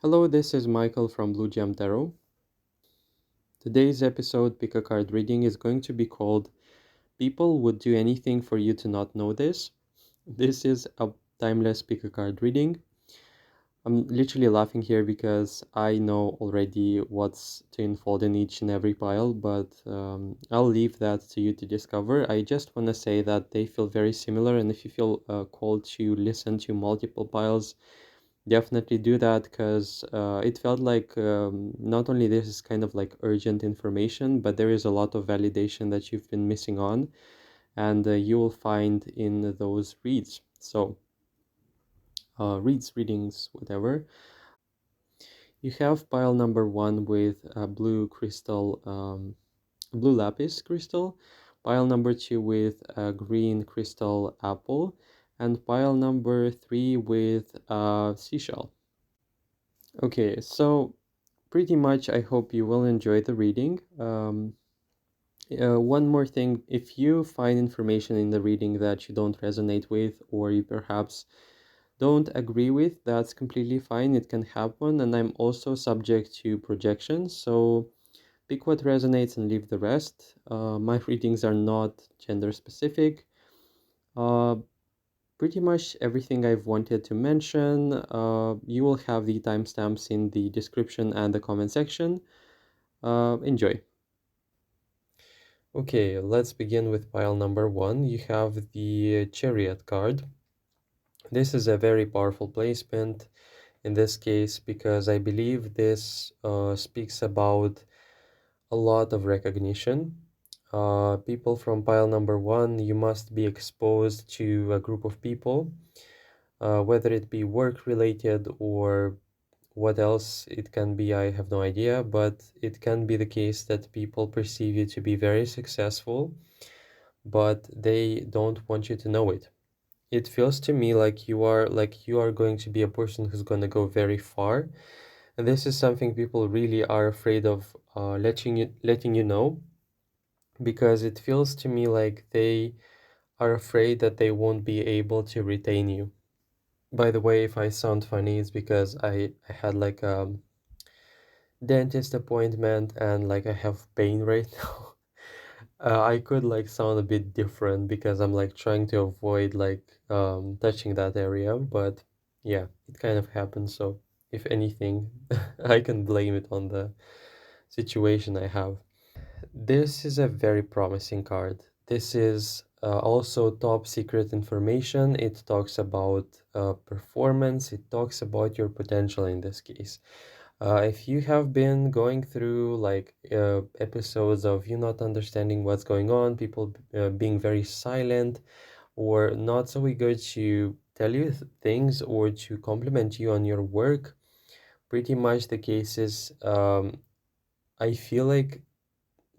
Hello, this is Michael from Blue Gem Tarot. Today's episode, Pick a Card Reading, is going to be called People Would Do Anything for You to Not Know This. This is a timeless pick a card reading. I'm literally laughing here because I know already what's to unfold in each and every pile, but I'll leave that to you to discover. I just want to say that they feel very similar, and if you feel called to listen to multiple piles, definitely do that because it felt like not only this is kind of like urgent information, but there is a lot of validation that you've been missing on, and you will find in those reads. So, readings, whatever. You have pile number one with a blue crystal, blue lapis crystal, pile number two with a green crystal apple, and pile number three with a seashell. Okay, so pretty much I hope you will enjoy the reading. One more thing, if you find information in the reading that you don't resonate with or you perhaps don't agree with, that's completely fine. It can happen, and I'm also subject to projections, so pick what resonates and leave the rest. My readings are not gender specific. Uh, Pretty much everything I've wanted to mention. You will have the timestamps in the description and the comment section. Enjoy. Okay, let's begin with pile number one. You have the Chariot card. This is a very powerful placement in this case because I believe this speaks about a lot of recognition. People from pile number one, you must be exposed to a group of people, whether it be work related or what else it can be, I have no idea, but it can be the case that people perceive you to be very successful, but they don't want you to know it. It feels to me like you are going to be a person who's going to go very far, and this is something people really are afraid of letting you know, because it feels to me like they are afraid that they won't be able to retain you. By the way, if I sound funny, it's because I had like a dentist appointment and like I have pain right now. I could like sound a bit different because I'm like trying to avoid like touching that area, but yeah, it kind of happens. So if anything, I can blame it on the situation I have. This is a very promising card. This is also top secret information. It talks about performance. It talks about your potential in this case. If you have been going through like episodes of you not understanding what's going on, people being very silent or not so eager to tell you things or to compliment you on your work, pretty much the case is I feel like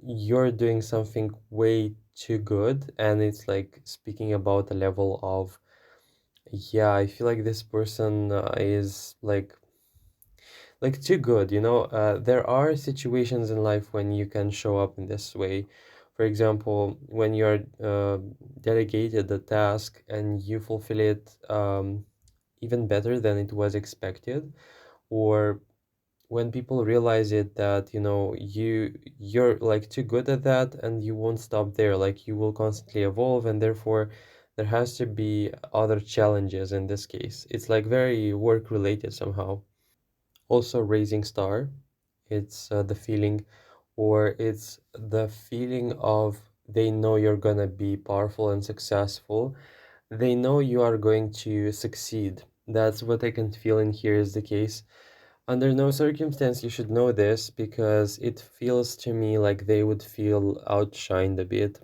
you're doing something way too good, and it's like speaking about a level of, yeah, I feel like this person is like too good, there are situations in life when you can show up in this way. For example, when you're delegated a task and you fulfill it even better than it was expected, or when people realize it that you're like too good at that and you won't stop there, like you will constantly evolve, and therefore there has to be other challenges. In this case it's like very work related somehow. Also, raising star, it's the feeling, or it's the feeling of they know you're gonna be powerful and successful. They know you are going to succeed. That's what I can feel in here is the case. Under no circumstance you should know this, because it feels to me like they would feel outshined a bit.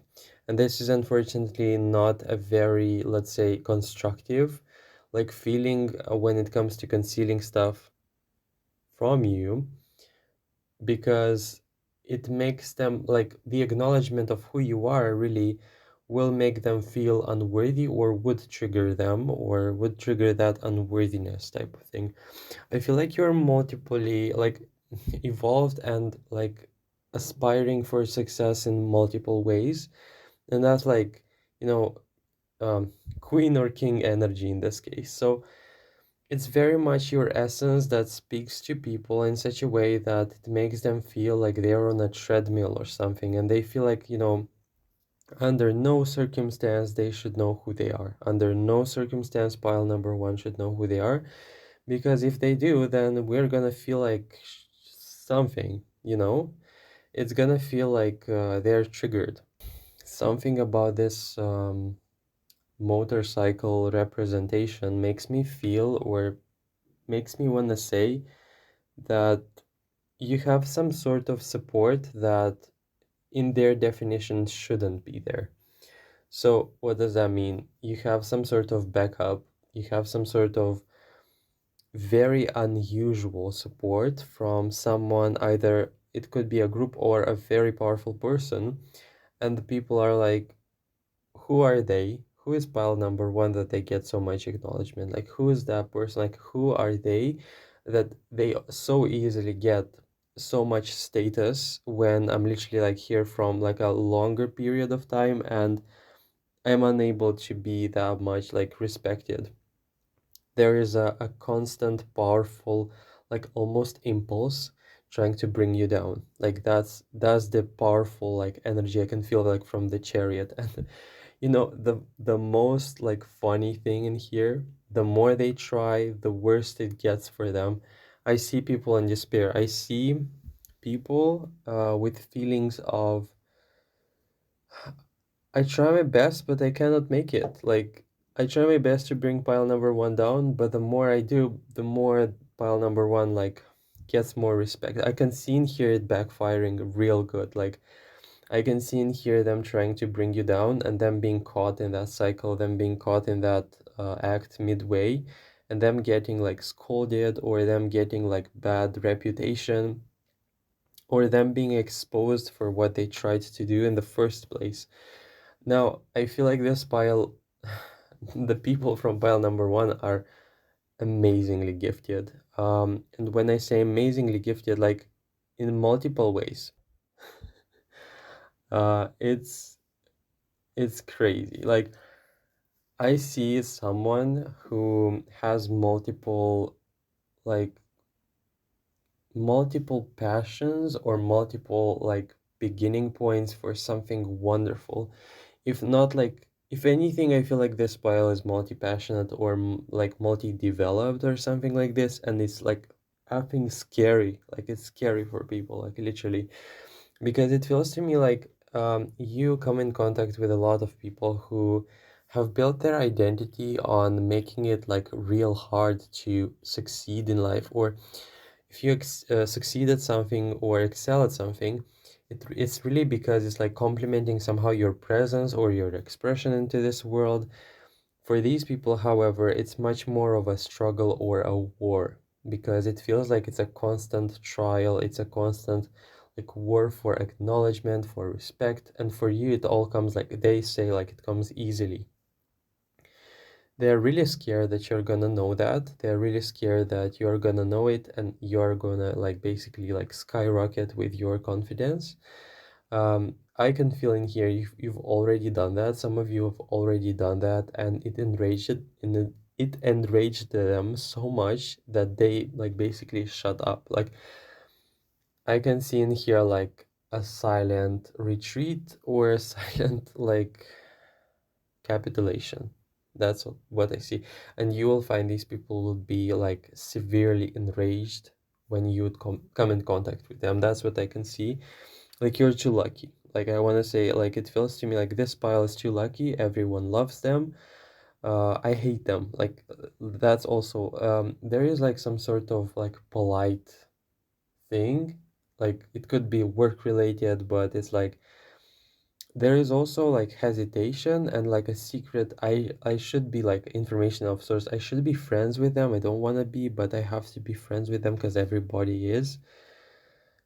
And this is unfortunately not a very, let's say, constructive like feeling when it comes to concealing stuff from you, because it makes them like the acknowledgement of who you are really will make them feel unworthy, or would trigger them, or would trigger that unworthiness type of thing. I feel like you're multiply like evolved and like aspiring for success in multiple ways, and that's like, you know, queen or king energy in this case. So it's very much your essence that speaks to people in such a way that it makes them feel like they're on a treadmill or something, and they feel like, under no circumstance they should know who they are. Under no circumstance pile number one should know who they are, because if they do, then we're gonna feel like something, it's gonna feel like they're triggered. Something about this motorcycle representation makes me feel, or makes me want to say, that you have some sort of support that in their definition shouldn't be there. So what does that mean? You have some sort of backup, you have some sort of very unusual support from someone, either it could be a group or a very powerful person, and the people are like, who are they? Who is pile number one that they get so much acknowledgement? Like, who is that person? Like, who are they that they so easily get so much status when I'm literally like here from like a longer period of time and I'm unable to be that much like respected. There is a constant, powerful, like almost impulse trying to bring you down. Like that's the powerful like energy I can feel like from the chariot. And the most like funny thing in here, the more they try, the worse it gets for them. I see people in despair. I see people with feelings of, I try my best, but I cannot make it. Like, I try my best to bring pile number one down, but the more I do, the more pile number one, like, gets more respect. I can see and hear it backfiring real good. Like, I can see and hear them trying to bring you down and them being caught in that cycle, them being caught in that act midway, and them getting, like, scolded, or them getting, like, bad reputation, or them being exposed for what they tried to do in the first place. Now, I feel like this pile, the people from pile number one are amazingly gifted. And when I say amazingly gifted, like in multiple ways, it's crazy. Like I see someone who has like multiple passions or multiple like beginning points for something wonderful. If not, like, if anything, I feel like this pile is multi-passionate or like multi-developed or something like this, and it's like effing scary. Like it's scary for people, like literally, because it feels to me like you come in contact with a lot of people who have built their identity on making it like real hard to succeed in life, or if you succeed at something or excel at something, it's really because it's like complementing somehow your presence or your expression into this world. For these people, however, it's much more of a struggle or a war, because it feels like it's a constant trial, it's a constant like war for acknowledgement, for respect, and for you it all comes, like they say, like it comes easily. They're really scared that you're gonna know that. They're really scared that you're gonna know it and you're gonna like basically like skyrocket with your confidence. I can feel in here you've already done that. Some of you have already done that, and it enraged them so much that they like basically shut up. Like I can see in here like a silent retreat or a silent like capitulation. That's what I see. And you will find these people will be like severely enraged when you would come in contact with them. That's what I can see. Like you're too lucky. Like I want to say, like it feels to me like this pile is too lucky. Everyone loves them. I hate them. Like that's also there is like some sort of like polite thing. Like it could be work related, but it's like there is also like hesitation and like a secret. I should be like information officers. I should be friends with them. I don't want to be, but I have to be friends with them because everybody is.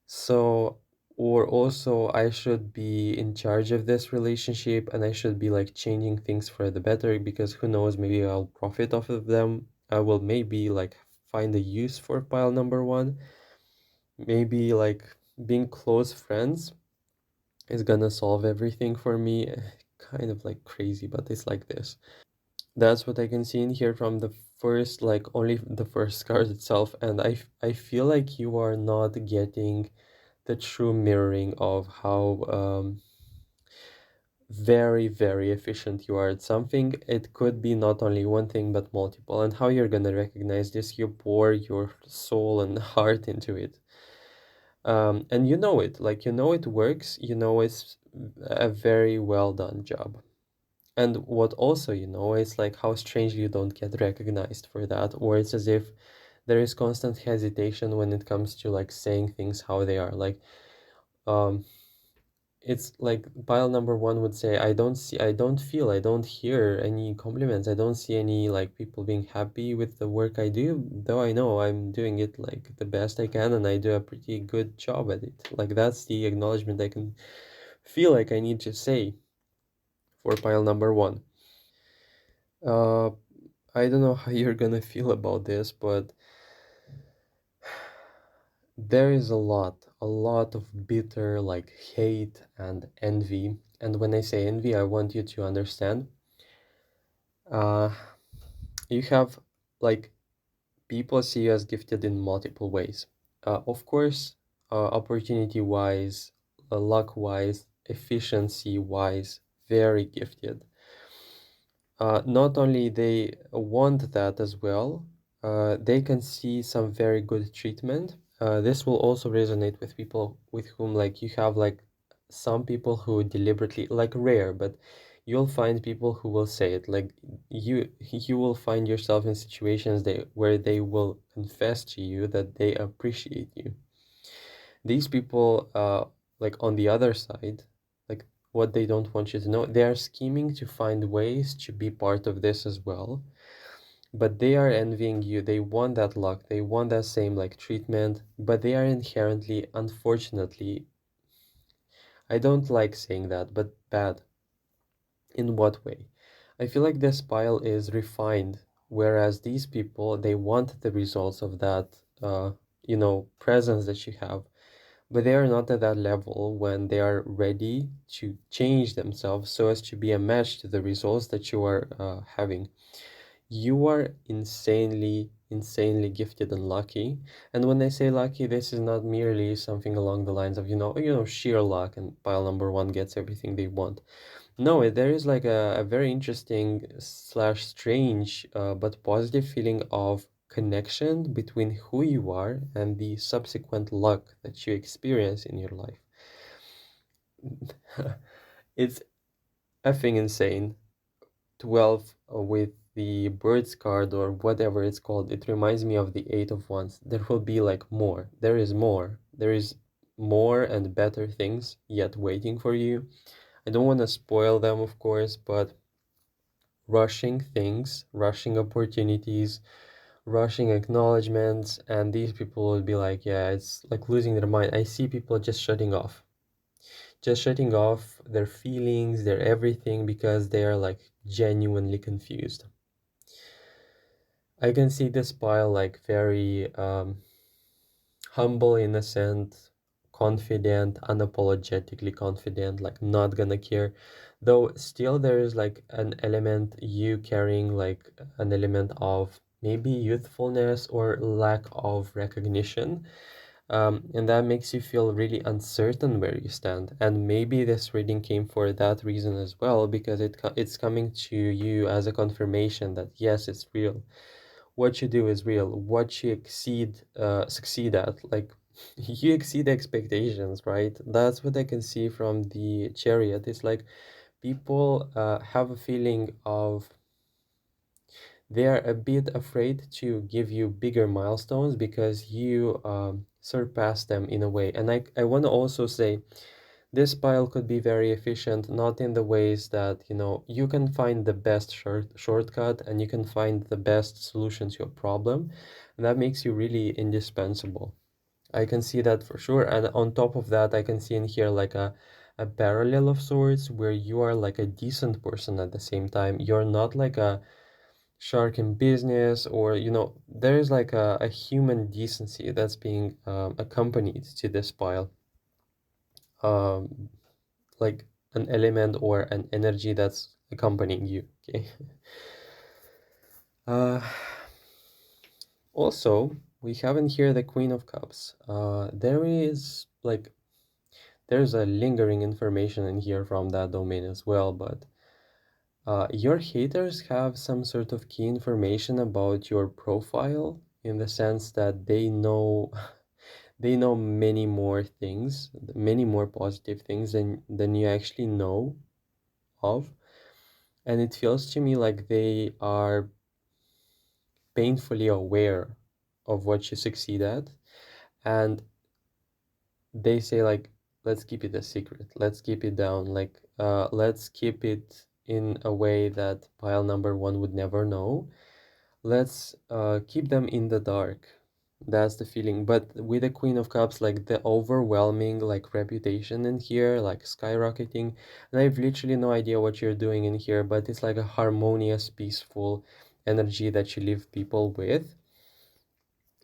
So, or also I should be in charge of this relationship and I should be like changing things for the better, because who knows, maybe I'll profit off of them. I will maybe like find a use for pile number one. Maybe like being close friends is gonna solve everything for me. Kind of like crazy, but it's like this. That's what I can see in here from the first, like only the first card itself, and I feel like you are not getting the true mirroring of how very, very efficient you are at something. It could be not only one thing but multiple. And how you're gonna recognize this, you pour your soul and heart into it. And you know it, like you know it works, you know it's a very well done job. And what also you know is like how strangely you don't get recognized for that, or it's as if there is constant hesitation when it comes to like saying things how they are. Like um it's like pile number one would say, I don't see, I don't feel, I don't hear any compliments. I don't see any like people being happy with the work I do, though I know I'm doing it like the best I can and I do a pretty good job at it. Like that's the acknowledgement I can feel like I need to say for pile number one. Uh, I don't know how you're gonna feel about this, but there is a lot of bitter like hate and envy. And when I say envy, I want you to understand uh, you have like people see you as gifted in multiple ways. Of course, opportunity wise, luck wise, efficiency wise, very gifted. Not only they want that as well, they can see some very good treatment. This will also resonate with people with whom like you have like some people who deliberately like rare, but you'll find people who will say it like you will find yourself in situations where they will confess to you that they appreciate you. These people, like on the other side, like what they don't want you to know, they are scheming to find ways to be part of this as well. But they are envying you. They want that luck. They want that same like treatment, but they are inherently, unfortunately, I don't like saying that, but bad. In what way? I feel like this pile is refined, whereas these people, they want the results of that, presence that you have, but they are not at that level when they are ready to change themselves so as to be a match to the results that you are having. You are insanely, insanely gifted and lucky. And when I say lucky, this is not merely something along the lines of, sheer luck and pile number one gets everything they want. No, there is like a very interesting slash strange but positive feeling of connection between who you are and the subsequent luck that you experience in your life. It's effing insane. 12 with the birds card or whatever it's called, it reminds me of the Eight of Wands. There will be like more. There is more. There is more and better things yet waiting for you. I don't want to spoil them, of course, but rushing things, rushing opportunities, rushing acknowledgements, and these people will be like, yeah, it's like losing their mind. I see people just shutting off their feelings, their everything, because they are like genuinely confused. I can see this pile like very humble, innocent, confident, unapologetically confident, like not gonna care. Though still there is like an element you carrying like an element of maybe youthfulness or lack of recognition. And that makes you feel really uncertain where you stand. And maybe this reading came for that reason as well, because it's coming to you as a confirmation that yes, it's real. What you do is real. What you succeed at, like you exceed expectations, right? That's what I can see from the chariot. It's like people have a feeling of they are a bit afraid to give you bigger milestones because you surpass them in a way. And I want to also say this pile could be very efficient, not in the ways that, you can find the best shortcut and you can find the best solution to a problem. And that makes you really indispensable. I can see that for sure. And on top of that, I can see in here like a parallel of sorts where you are like a decent person at the same time. You're not like a shark in business, or there is like a human decency that's being accompanied to this pile, um like an element or an energy that's accompanying you. Okay. uh Also, we have in here the Queen of Cups. There's a lingering information in here from that domain as well, but your haters have some sort of key information about your profile in the sense that they know they know many more things, many more positive things than you actually know of. And it feels to me like they are painfully aware of what you succeed at. And they say like, let's keep it a secret. Let's keep it down. Like, let's keep it in a way that pile number one would never know. Let's keep them in the dark. That's the feeling. But with the Queen of Cups, like the overwhelming like reputation in here, like skyrocketing, and I have literally no idea what you're doing in here, but it's like a harmonious, peaceful energy that you leave people with.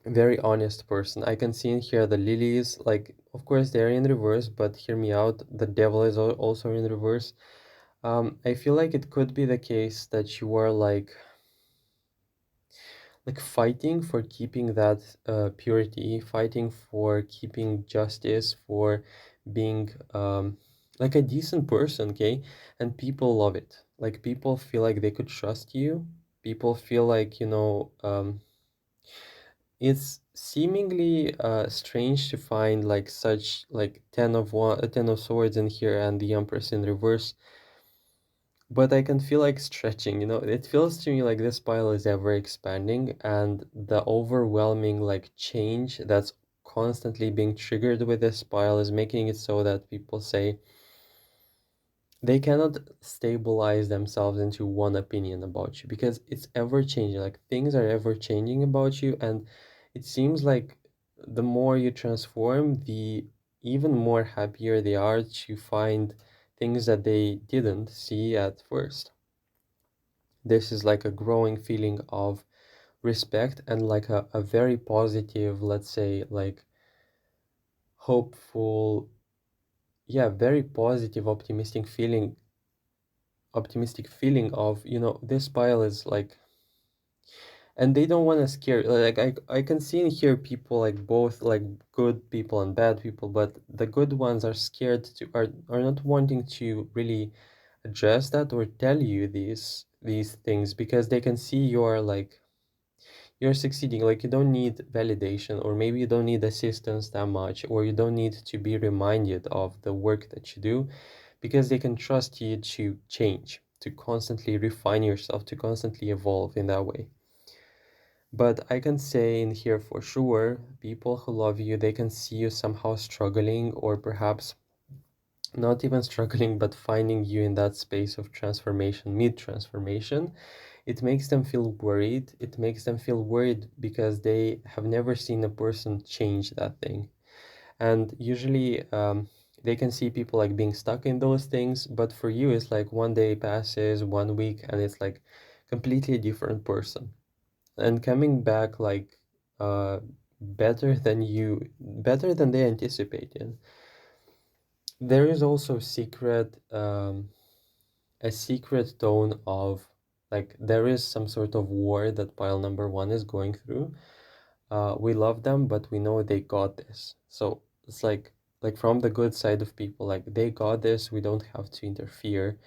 Very honest person. I can see in here the lilies, like of course they're in reverse, but hear me out, the devil is also in reverse. I feel like it could be the case that you are like fighting for keeping that purity, fighting for keeping justice, for being like a decent person, okay? And people love it. Like people feel like they could trust you. People feel like, it's seemingly strange to find like such like 10 of swords in here and the Empress in reverse, but I can feel like stretching, it feels to me like this pile is ever expanding, and the overwhelming like change that's constantly being triggered with this pile is making it so that people say they cannot stabilize themselves into one opinion about you because it's ever changing. Like things are ever changing about you, and it seems like the more you transform, the even more happier they are to find things that they didn't see at first. This is like a growing feeling of respect and like a very positive, let's say, like hopeful, yeah, very positive, optimistic feeling of, this pile is like, and they don't want to scare, like I can see and hear people like both like good people and bad people, but the good ones are scared are not wanting to really address that or tell you these things because they can see you're like you're succeeding. Like you don't need validation, or maybe you don't need assistance that much, or you don't need to be reminded of the work that you do because they can trust you to change, to constantly refine yourself, to constantly evolve in that way. But I can say in here for sure, people who love you, they can see you somehow struggling, or perhaps not even struggling, but finding you in that space of transformation, mid transformation. It makes them feel worried. It makes them feel worried because they have never seen a person change that thing. And usually, they can see people like being stuck in those things, but for you, it's like one day passes, 1 week, and it's like completely different person. And coming back like better than they anticipated. There is also a secret tone of like there is some sort of war that pile number one is going through. We love them, but we know they got this. So it's like from the good side of people, like they got this, we don't have to interfere.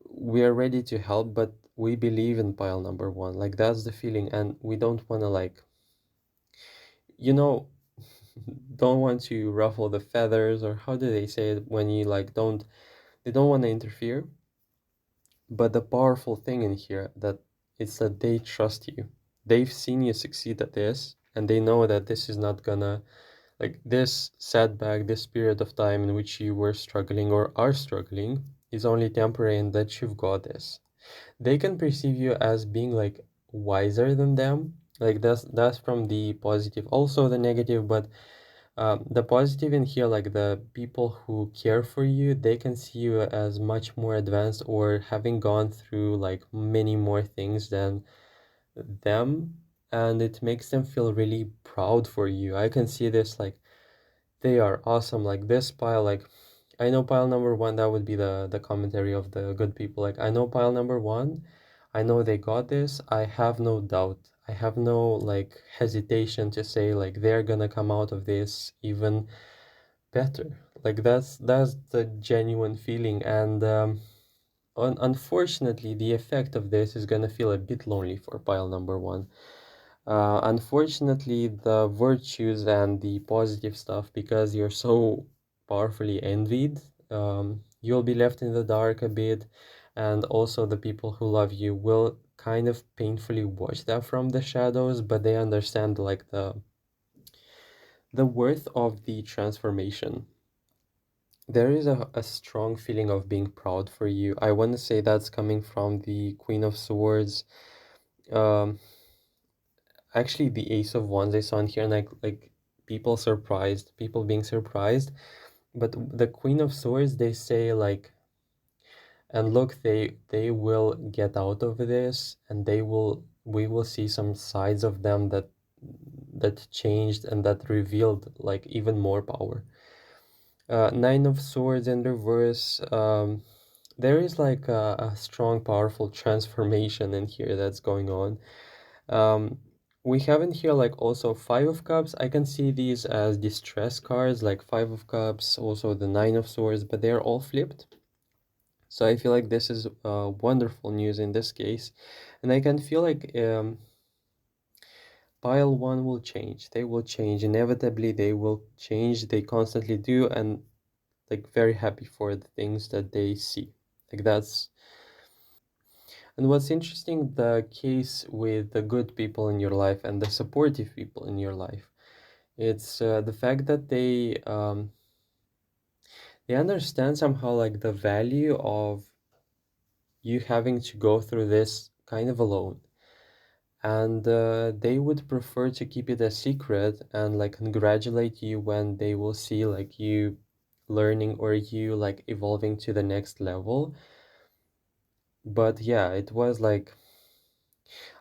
We are ready to help, but we believe in pile number one. Like that's the feeling, and we don't want to like, you know, don't want to ruffle the feathers, or how do they say it when you like don't they don't want to interfere. But the powerful thing in here that it's that they trust you. They've seen you succeed at this, and they know that this is not gonna like this setback, this period of time in which you were struggling or are struggling is only temporary, and that you've got this. They can perceive you as being like wiser than them. Like that's from the positive. Also the negative, but the positive in here, like the people who care for you, they can see you as much more advanced or having gone through like many more things than them, and it makes them feel really proud for you. I can see this like they are awesome. Like this pile, like I know pile number one, that would be the commentary of the good people. Like I know pile number one, I know they got this. I have no doubt. I have no like hesitation to say like they're gonna come out of this even better. Like that's the genuine feeling, and unfortunately, the effect of this is gonna feel a bit lonely for pile number one. Unfortunately, the virtues and the positive stuff, because you're so powerfully envied, you'll be left in the dark a bit, and also the people who love you will kind of painfully watch that from the shadows, but they understand like the worth of the transformation. There is a strong feeling of being proud for you. I want to say that's coming from the Queen of Swords. Um, Actually, the Ace of Wands I saw in here, and like people being surprised. But the Queen of Swords, they say like, and look, they will get out of this, and we will see some sides of them that changed and that revealed like even more power. Nine of Swords in reverse. There is like a strong, powerful transformation in here that's going on. Um, we have in here like also Five of Cups. I can see these as distress cards, like Five of Cups, also the Nine of Swords, but they're all flipped. So I feel like this is wonderful news in this case. And I can feel like pile one will change. They will change. Inevitably, they will change. They constantly do. And like very happy for the things that they see. Like that's and what's interesting, the case with the good people in your life and the supportive people in your life. It's the fact that they understand somehow like the value of you having to go through this kind of alone, and they would prefer to keep it a secret and like congratulate you when they will see like you learning or you like evolving to the next level. But yeah, it was like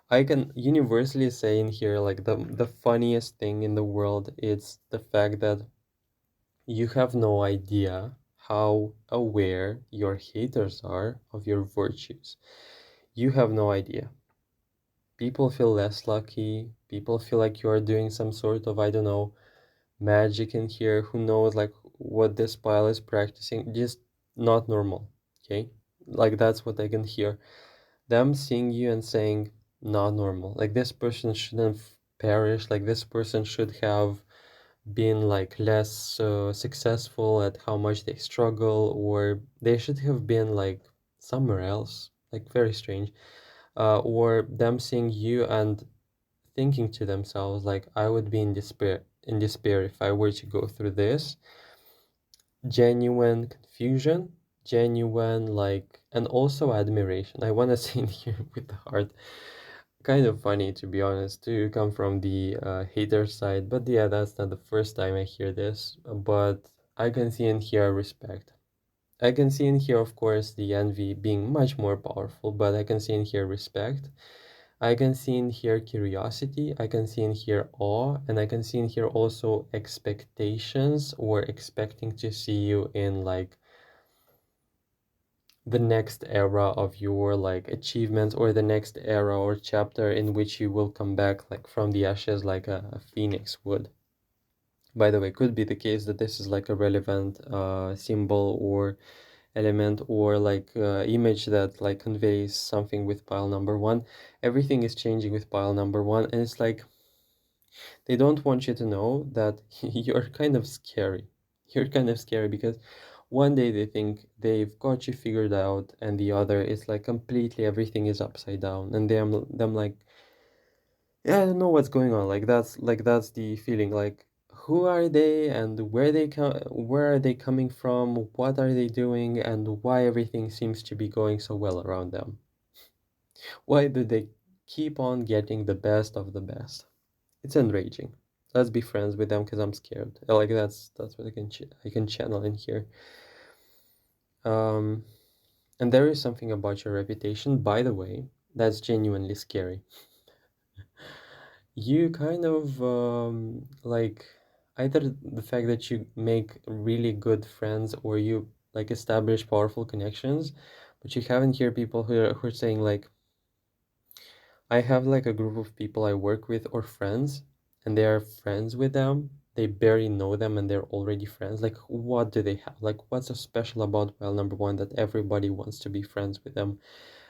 I can universally say in here like the funniest thing in the world is the fact that you have no idea how aware your haters are of your virtues. You have no idea. People feel less lucky. People feel like you are doing some sort of, I don't know, magic in here. Who knows, like, what this pile is practicing? Just not normal. Okay? Like, that's what I can hear. Them seeing you and saying, not normal. Like, this person shouldn't perish. Like, this person should have been like less successful at how much they struggle, or they should have been like somewhere else, like very strange. Or them seeing you and thinking to themselves like, I would be in despair if I were to go through this. Genuine confusion, genuine like, and also admiration. I want to say in here with the heart, kind of funny to be honest to come from the hater side, but yeah, that's not the first time I hear this. But I can see and hear respect. I can see and hear, of course, the envy being much more powerful, but I can see and hear respect. I can see and hear curiosity. I can see and hear awe, and I can see and hear also expectations, or expecting to see you in like the next era of your like achievements, or the next era or chapter in which you will come back like from the ashes like a phoenix would. By the way, could be the case that this is like a relevant symbol or element, or like image that like conveys something with pile number one. Everything is changing with pile number one, and it's like they don't want you to know that you're kind of scary. You're kind of scary because one day they think they've got you figured out, and the other is like completely everything is upside down, and them like, yeah, I don't know what's going on. Like that's the feeling. Like, who are they, and where are they coming from? What are they doing, and why everything seems to be going so well around them? Why do they keep on getting the best of the best? It's enraging. Let's be friends with them because I'm scared. Like that's what I can channel in here. Um, and there is something about your reputation, by the way, that's genuinely scary. You kind of like either the fact that you make really good friends, or you like establish powerful connections, but you haven't hear people who are saying like, I have like a group of people I work with or friends, and they are friends with them. They barely know them and they're already friends. Like, what do they have? Like, what's so special about pile number one that everybody wants to be friends with them?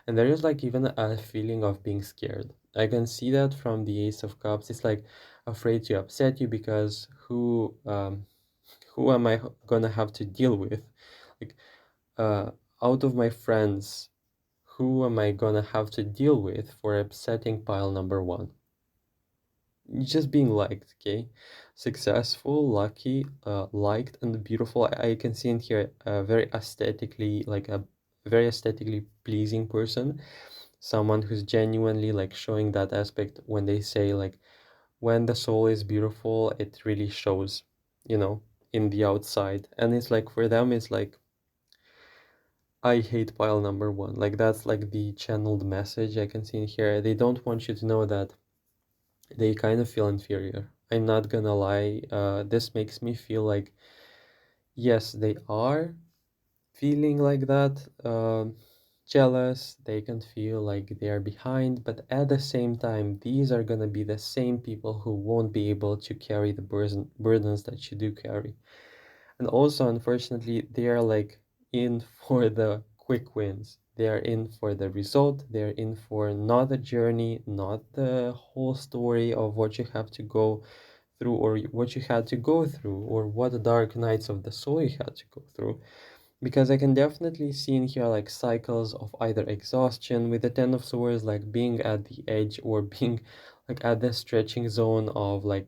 And there is like even a feeling of being scared. I can see that from the Ace of Cups. It's like afraid to upset you because who am I gonna have to deal with? Like, uh, out of my friends, who am I gonna have to deal with for upsetting pile number one? Just being liked, okay? Successful, lucky, liked, and beautiful. I can see in here a very aesthetically, like a very aesthetically pleasing person, someone who's genuinely like showing that aspect when they say like when the soul is beautiful, it really shows, you know, in the outside. And it's like for them, it's like I hate pile number one. Like that's like the channeled message I can see in here. They don't want you to know that they kind of feel inferior. I'm not gonna lie. This makes me feel like, yes, they are feeling like that, jealous. They can feel like they are behind, but at the same time, these are gonna be the same people who won't be able to carry the burdens that you do carry. And also, unfortunately, they are like in for the quick wins. They are in for the result. They're in for not the journey, not the whole story of what you have to go through or what you had to go through or what dark nights of the soul you had to go through. Because I can definitely see in here like cycles of either exhaustion with the Ten of Swords, like being at the edge or being like at the stretching zone of like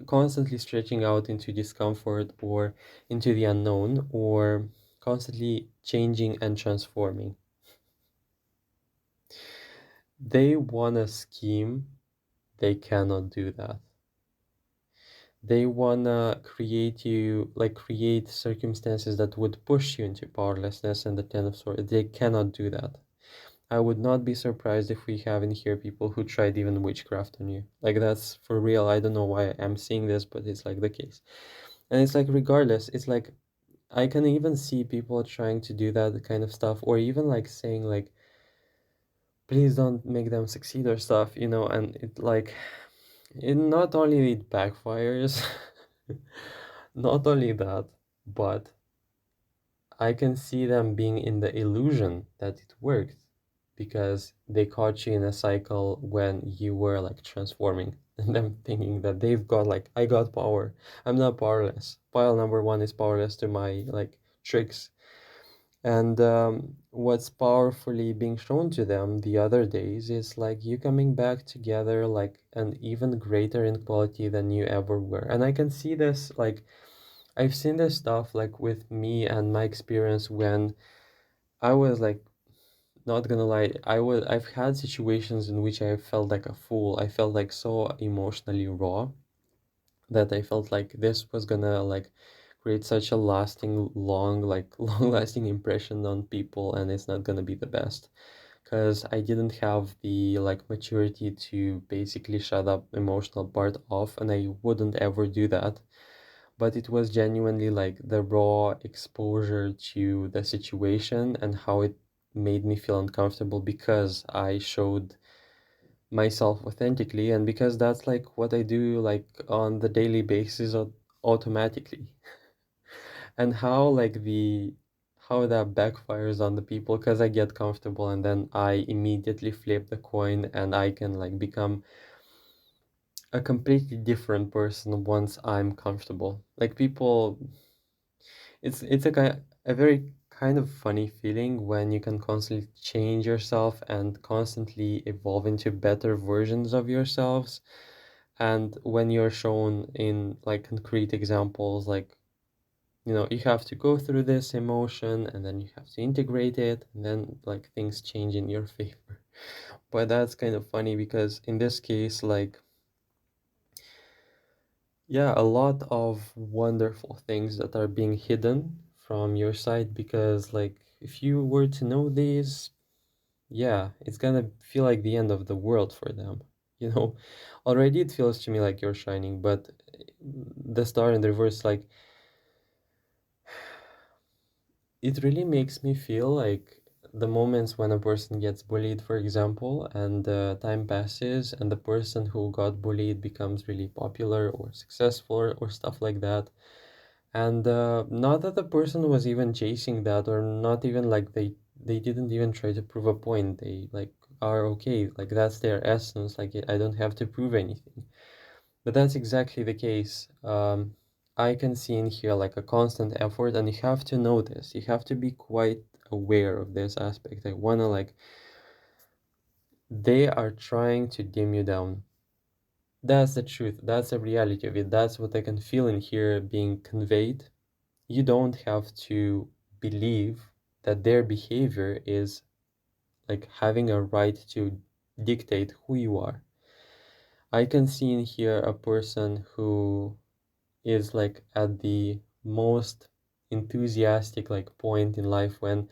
constantly stretching out into discomfort or into the unknown or constantly changing and transforming. They want a scheme, they cannot do that. They wanna create you, like create circumstances that would push you into powerlessness and the Ten of Swords. They cannot do that. I would not be surprised if we have in here people who tried even witchcraft on you. Like that's for real. I don't know why I'm seeing this, but it's like the case. And it's like regardless, it's like I can even see people trying to do that kind of stuff, or even like saying like, please don't make them succeed or stuff, you know, and it like it not only it backfires, not only that, but I can see them being in the illusion that it worked because they caught you in a cycle when you were like transforming and them thinking that they've got like I got power. I'm not powerless. Pile number one is powerless to my like tricks. And what's powerfully being shown to them the other days is like you coming back together like an even greater in quality than you ever were. And I can see this like I've seen this stuff like with me and my experience when I was like not gonna lie, I've had situations in which I felt like a fool. I felt like so emotionally raw that I felt like this was gonna like create such a lasting, long, like long lasting impression on people and it's not gonna be the best. Because I didn't have the like maturity to basically shut up emotional part off and I wouldn't ever do that. But it was genuinely like the raw exposure to the situation and how it made me feel uncomfortable because I showed myself authentically and because that's like what I do like on the daily basis automatically. And how like the how that backfires on the people because I get comfortable and then I immediately flip the coin and I can like become a completely different person once I'm comfortable. Like people, it's a very kind of funny feeling when you can constantly change yourself and constantly evolve into better versions of yourselves. And when you're shown in like concrete examples, like you know, you have to go through this emotion and then you have to integrate it, and then like things change in your favor. But that's kind of funny because in this case, like yeah, a lot of wonderful things that are being hidden from your side because, like, if you were to know these, yeah, it's gonna feel like the end of the world for them. You know, already it feels to me like you're shining, but the star in the reverse, like, it really makes me feel like the moments when a person gets bullied, for example, and time passes and the person who got bullied becomes really popular or successful or stuff like that. And not that the person was even chasing that, or not even like they didn't even try to prove a point. They like are okay, like that's their essence. Like I don't have to prove anything. But that's exactly the case. I can see in here like a constant effort, and you have to know this. You have to be quite aware of this aspect. I wanna like they are trying to dim you down. That's the truth. That's the reality of it. That's what I can feel in here being conveyed. You don't have to believe that their behavior is like having a right to dictate who you are. I can see in here a person who is like at the most enthusiastic like point in life when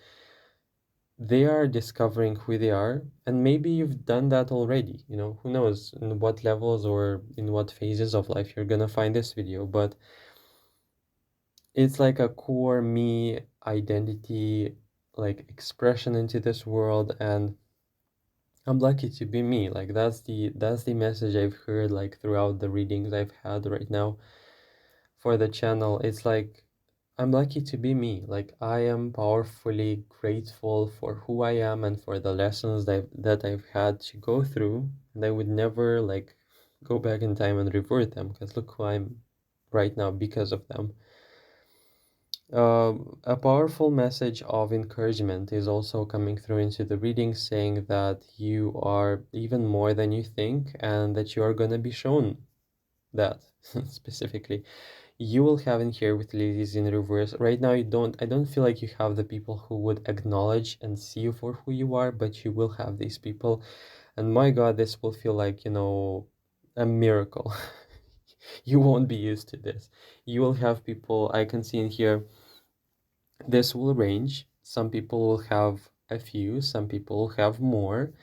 they are discovering who they are, and maybe you've done that already, you know, who knows in what levels or in what phases of life you're gonna find this video, but it's like a core me identity like expression into this world, and I'm lucky to be me. Like that's the message I've heard like throughout the readings I've had right now for the channel. It's like I'm lucky to be me. Like I am powerfully grateful for who I am and for the lessons that I've had to go through, and I would never like go back in time and revert them because look who I'm right now because of them. A powerful message of encouragement is also coming through into the reading, saying that you are even more than you think and that you are going to be shown that specifically. You will have in here with ladies in reverse. Right now, I don't feel like you have the people who would acknowledge and see you for who you are, but you will have these people. And my God, this will feel like, you know, a miracle. You won't be used to this. You will have people I can see in here. This will range. Some people will have a few, some people will have more,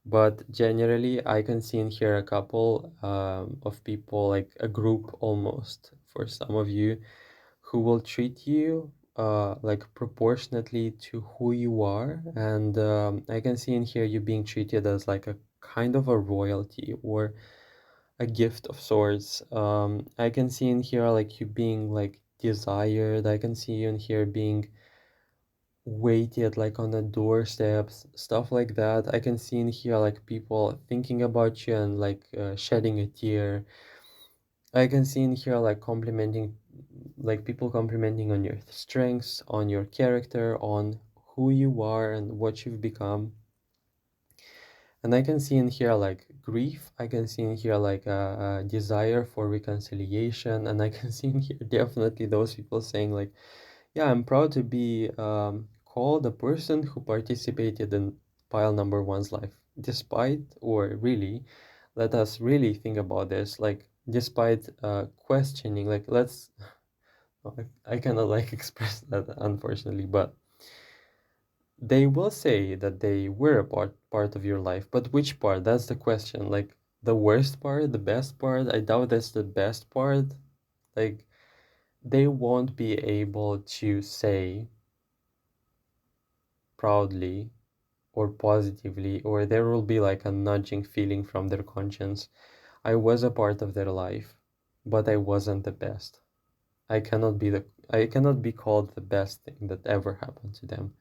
but generally I can see in here a couple of people, like a group almost for some of you, who will treat you like proportionately to who you are. And I can see in here you being treated as like a kind of a royalty or a gift of sorts. I can see in here like you being like desired. I can see you in here being waited like on the doorsteps, stuff like that. I can see in here like people thinking about you and like shedding a tear. I can see in here like complimenting, like people complimenting on your strengths, on your character, on who you are and what you've become. And I can see in here like grief. I can see in here like a desire for reconciliation. And I can see in here definitely those people saying like, yeah, I'm proud to be called a person who participated in pile number one's life, despite, or really, let us really think about this, like, despite questioning, like, let's, I cannot like express that unfortunately, but they will say that they were a part of your life, but which part? That's the question. Like, the worst part, the best part? I doubt that's the best part. Like, they won't be able to say proudly or positively, or there will be like a nudging feeling from their conscience. I was a part of their life, but I wasn't the best. I cannot be called the best thing that ever happened to them.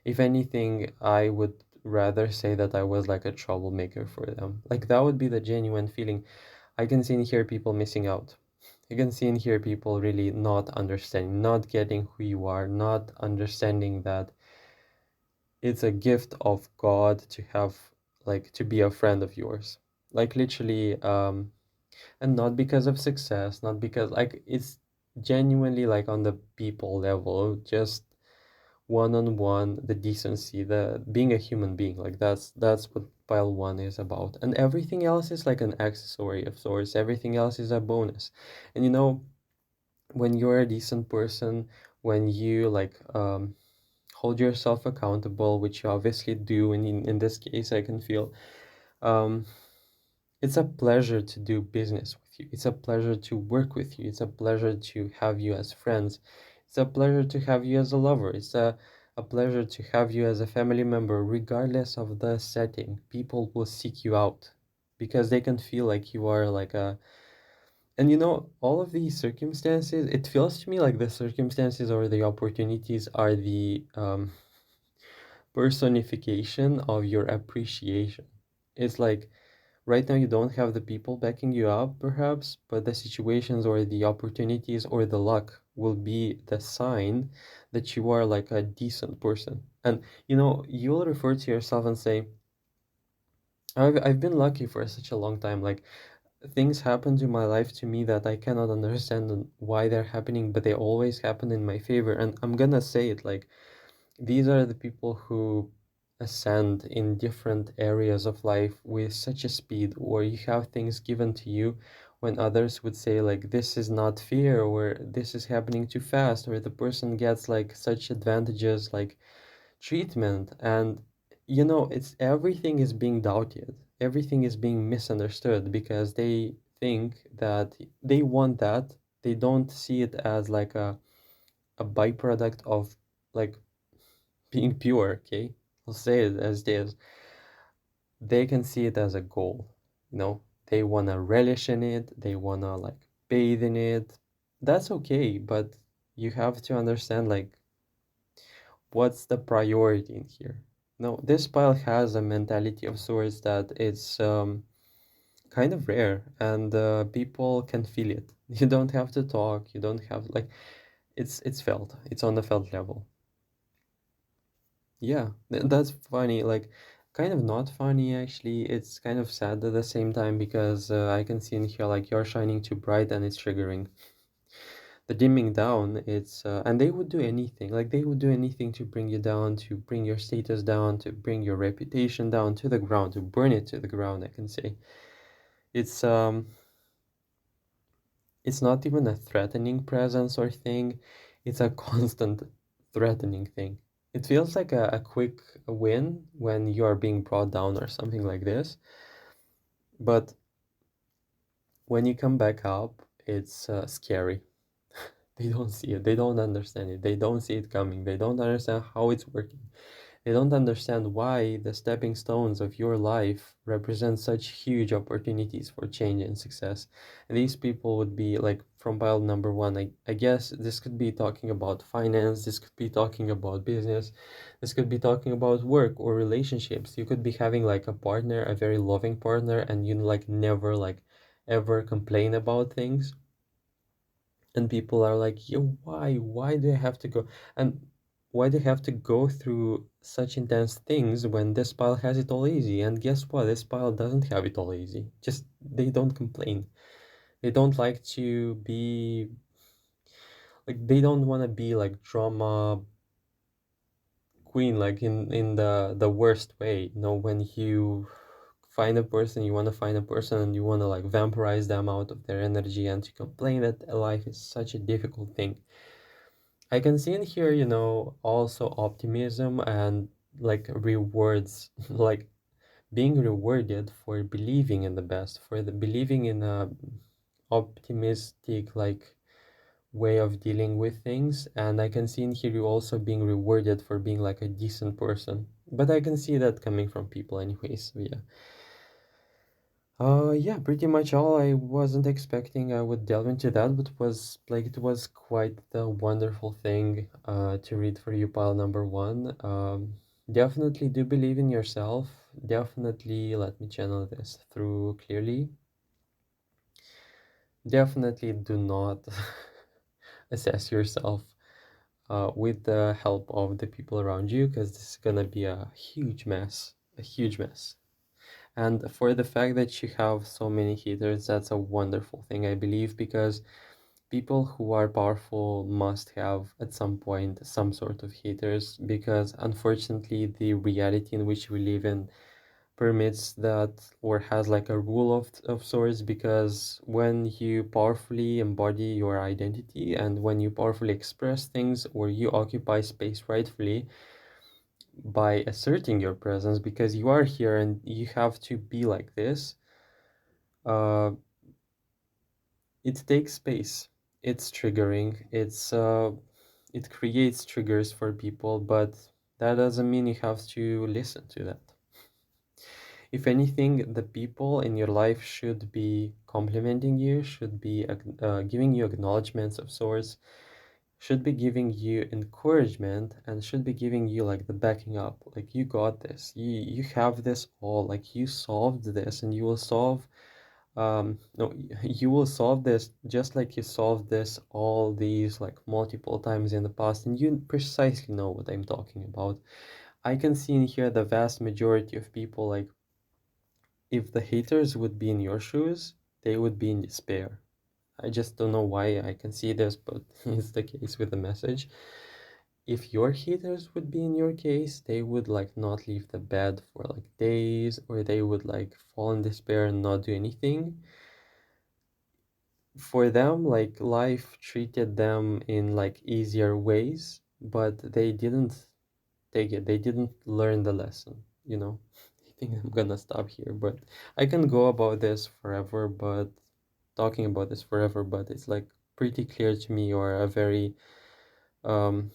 If anything, I would rather say that I was like a troublemaker for them. Like that would be the genuine feeling. I can see and hear people missing out. You can see and hear people really not understanding, not getting who you are, not understanding that it's a gift of God to have like to be a friend of yours. Like literally, and not because of success, not because like it's genuinely like on the people level, just one on one, the decency, the being a human being. Like that's what pile one is about. And everything else is like an accessory of sorts. Everything else is a bonus. And you know, when you're a decent person, when you like hold yourself accountable, which you obviously do, and in this case I can feel um, it's a pleasure to do business with you. It's a pleasure to work with you. It's a pleasure to have you as friends. It's a pleasure to have you as a lover. It's a pleasure to have you as a family member, regardless of the setting. People will seek you out because they can feel like you are like a, and all of these circumstances, it feels to me like the circumstances or the opportunities are the personification of your appreciation. It's like right now you don't have the people backing you up, perhaps, but the situations or the opportunities or the luck will be the sign that you are like a decent person. And you'll refer to yourself and say, I've been lucky for such a long time. Like things happen to my life to me that I cannot understand why they're happening, but they always happen in my favor. And I'm gonna say it like these are the people who ascend in different areas of life with such a speed, or you have things given to you when others would say like this is not fair, or this is happening too fast, or the person gets like such advantages like treatment. And it's everything is being doubted, everything is being misunderstood because they think that they want that. They don't see it as like a byproduct of like being pure, okay? I'll say it as it is. They can see it as a goal, They wanna relish in it, they wanna like bathe in it. That's okay, but you have to understand like what's the priority in here. No, this pile has a mentality of sorts that it's kind of rare, and people can feel it. You don't have to talk, you don't have like it's felt. It's on the felt level. Yeah, that's funny. Like, kind of not funny actually. It's kind of sad at the same time because I can see in here like you're shining too bright and it's triggering. The dimming down, and they would do anything. Like they would do anything to bring you down, to bring your status down, to bring your reputation down to the ground, to burn it to the ground, I can say. It's it's not even a threatening presence or thing. It's a constant threatening thing. It feels like a quick win when you are being brought down or something like this. But when you come back up, it's scary. They don't see it. They don't understand it. They don't see it coming. They don't understand how it's working. They don't understand why the stepping stones of your life represent such huge opportunities for change and success. And these people would be like from pile number one. I guess this could be talking about finance, this could be talking about business, this could be talking about work or relationships. You could be having like a partner, a very loving partner, and you like never like ever complain about things. And people are like, yo, why do I have to go, and why do I have to go through such intense things when this pile has it all easy? And guess what, this pile doesn't have it all easy. Just they don't complain. They don't like to be like, they don't want to be like drama queen, like in the worst way. When you find a person, you want to find a person and you want to like vampirize them out of their energy, and to complain that life is such a difficult thing. I can see in here, also optimism and like rewards, like being rewarded for believing in the best, for the believing in a optimistic like way of dealing with things. And I can see in here you also being rewarded for being like a decent person. But I can see that coming from people anyways. So yeah. Yeah, pretty much all. I wasn't expecting I would delve into that, but it was quite the wonderful thing to read for you, pile number one. Definitely do believe in yourself. Definitely let me channel this through clearly. Definitely do not assess yourself with the help of the people around you, because this is gonna be a huge mess, a huge mess. And for the fact that you have so many haters, that's a wonderful thing, I believe, because people who are powerful must have at some point some sort of haters, because unfortunately the reality in which we live in permits that, or has like a rule of sorts, because when you powerfully embody your identity and when you powerfully express things, or you occupy space rightfully by asserting your presence because you are here and you have to be like this, uh, it takes space. It's triggering. It's it creates triggers for people, but that doesn't mean you have to listen to that. If anything, the people in your life should be complimenting you, should be giving you acknowledgments of sorts, should be giving you encouragement, and should be giving you like the backing up. Like, you got this. You have this all. Like, you solved this, and you will solve no, you will solve this just like you solved this all these like multiple times in the past, and you precisely know what I'm talking about. I can see in here the vast majority of people, like, if the haters would be in your shoes, they would be in despair. I just don't know why I can see this, but it's the case with the message. If your haters would be in your case, they would like not leave the bed for like days, or they would like fall in despair and not do anything. For them, like, life treated them in like easier ways, but they didn't take it. They didn't learn the lesson, you know. I think I'm gonna stop here, but I can go about this forever, but talking about this forever, but it's like pretty clear to me you're a very um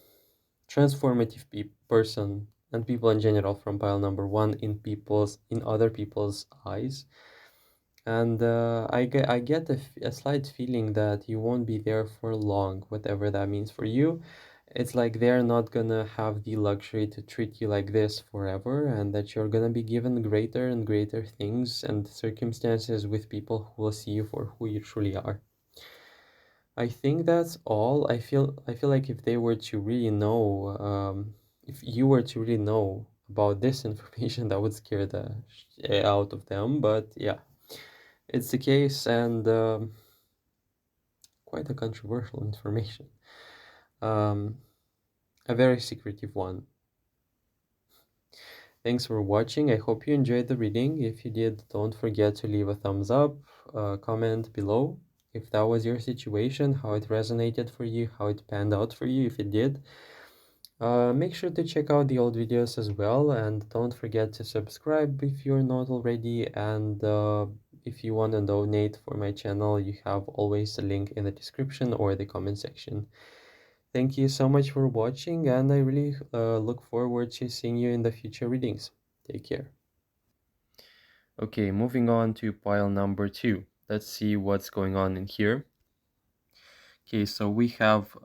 transformative person, and people in general, from pile number one, in other people's eyes. And I get a slight feeling that you won't be there for long, whatever that means for you. It's like they're not gonna have the luxury to treat you like this forever, and that you're gonna be given greater and greater things and circumstances with people who will see you for who you truly are. I think that's all. I feel like if they were to really know, if you were to really know about this information, that would scare the out of them. But yeah, it's the case, and quite a controversial information. Um, a very secretive one. Thanks for watching. I hope you enjoyed the reading. If you did, don't forget to leave a thumbs up, comment below if that was your situation, how it resonated for you, how it panned out for you if it did. Make sure to check out the old videos as well, and don't forget to subscribe if you're not already. And if you want to donate for my channel, you have always a link in the description or the comment section. Thank you so much for watching, and I really look forward to seeing you in the future readings. Take care. Okay, moving on to pile number 2. Let's see what's going on in here. Okay, so we have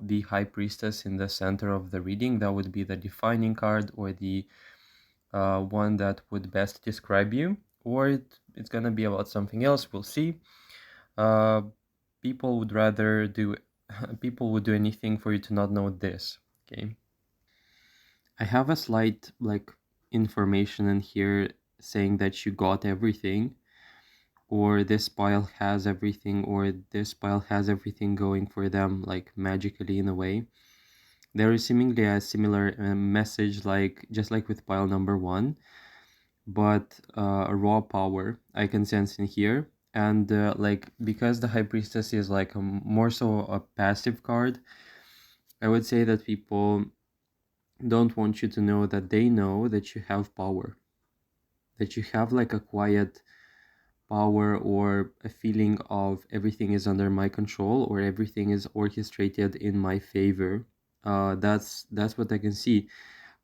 the High Priestess in the center of the reading. That would be the defining card, or the one that would best describe you, or it's gonna be about something else. We'll see. Uh, people would rather do people would do anything for you to not know this. Okay, I have a slight like information in here saying that you got everything, or this pile has everything, or this pile has everything going for them, like magically in a way. There is seemingly a similar message, like just like with pile number 1, but a raw power I can sense in here. And like, because the High Priestess is like more so a passive card, I would say that people don't want you to know that they know that you have power, that you have like a quiet power, or a feeling of everything is under my control, or everything is orchestrated in my favor. That's what I can see.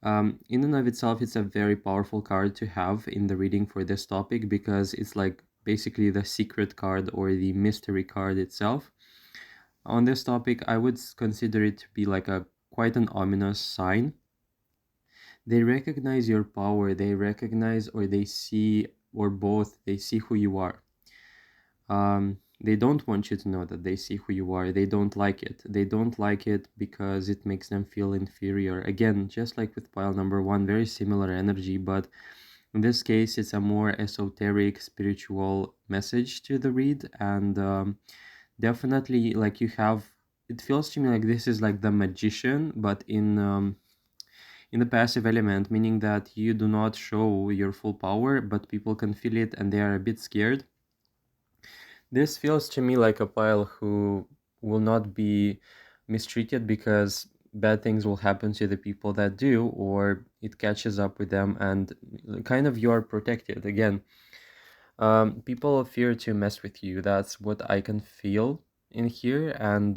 In and of itself, it's a very powerful card to have in the reading for this topic, because it's like basically the secret card or the mystery card itself. On this topic, I would consider it to be like a quite an ominous sign. They recognize your power, they recognize, or they see, or both, they see who you are. They don't want you to know that they see who you are. They don't like it. They don't like it because it makes them feel inferior. Again, just like with pile number 1, very similar energy, but in this case, it's a more esoteric, spiritual message to the read. And definitely, like, you have, it feels to me like this is like the magician, but in the passive element, meaning that you do not show your full power, but people can feel it and they are a bit scared. This feels to me like a pile who will not be mistreated because bad things will happen to the people that do, or it catches up with them, and kind of you're protected. Again, people fear to mess with you. That's what I can feel in here. And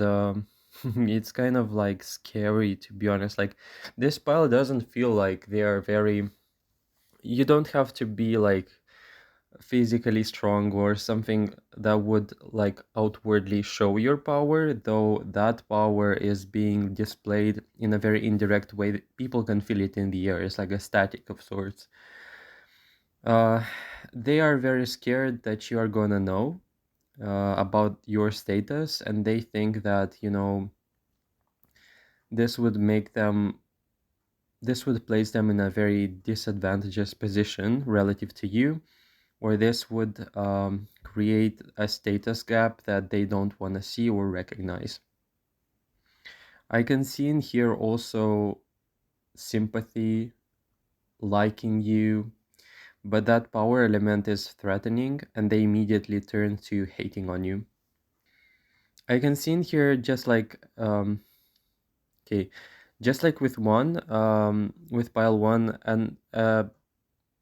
It's kind of like scary, to be honest. Like, this pile doesn't feel like they are very. You don't have to be like physically strong or something that would like outwardly show your power, though that power is being displayed in a very indirect way that people can feel it in the air. It's like a static of sorts. uh, they are very scared that you are gonna know about your status, and they think that, this would make them this would place them in a very disadvantageous position relative to you, or this would create a status gap that they don't want to see or recognize. I can see in here also sympathy, liking you, but that power element is threatening and they immediately turn to hating on you. I can see in here just like, okay, just like with with pile one, and a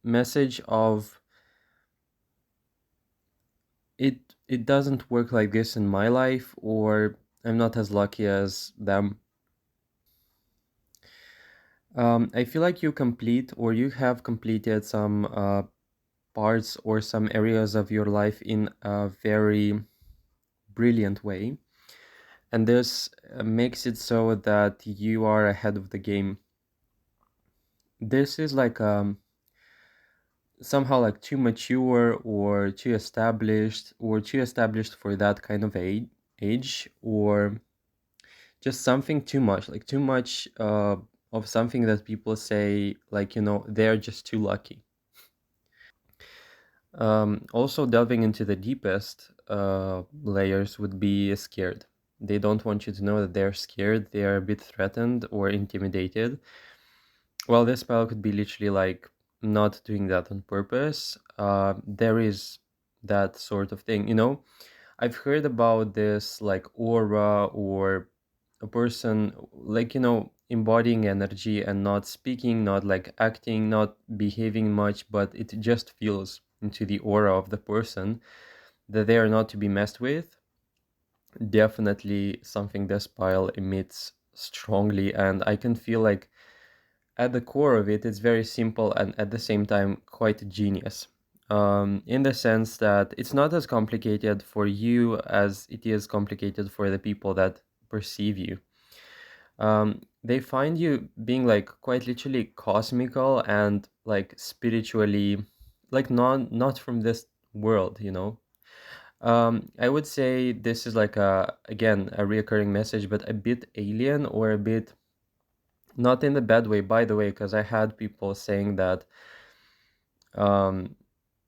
message of it doesn't work like this in my life, or I'm not as lucky as them. I feel like you complete or you have completed some parts or some areas of your life in a very brilliant way, and this makes it so that you are ahead of the game. This is like somehow like too mature or too established for that kind of age, or just something too much, like too much of something that people say, like, they're just too lucky. Also, delving into the deepest layers would be scared. They don't want you to know that they're scared, they are a bit threatened or intimidated. Well, this spell could be literally like not doing that on purpose. There is that sort of thing, I've heard about this like aura, or a person like, embodying energy and not speaking, not like acting, not behaving much, but it just feels into the aura of the person that they are not to be messed with. Definitely something this pile emits strongly, and I can feel like at the core of it, it's very simple and at the same time quite genius. In the sense that it's not as complicated for you as it is complicated for the people that perceive you. They find you being like quite literally cosmical and like spiritually, like not from this world. I would say this is like a, again, a reoccurring message, but a bit alien, or a bit not in the bad way, by the way, because I had people saying that, um,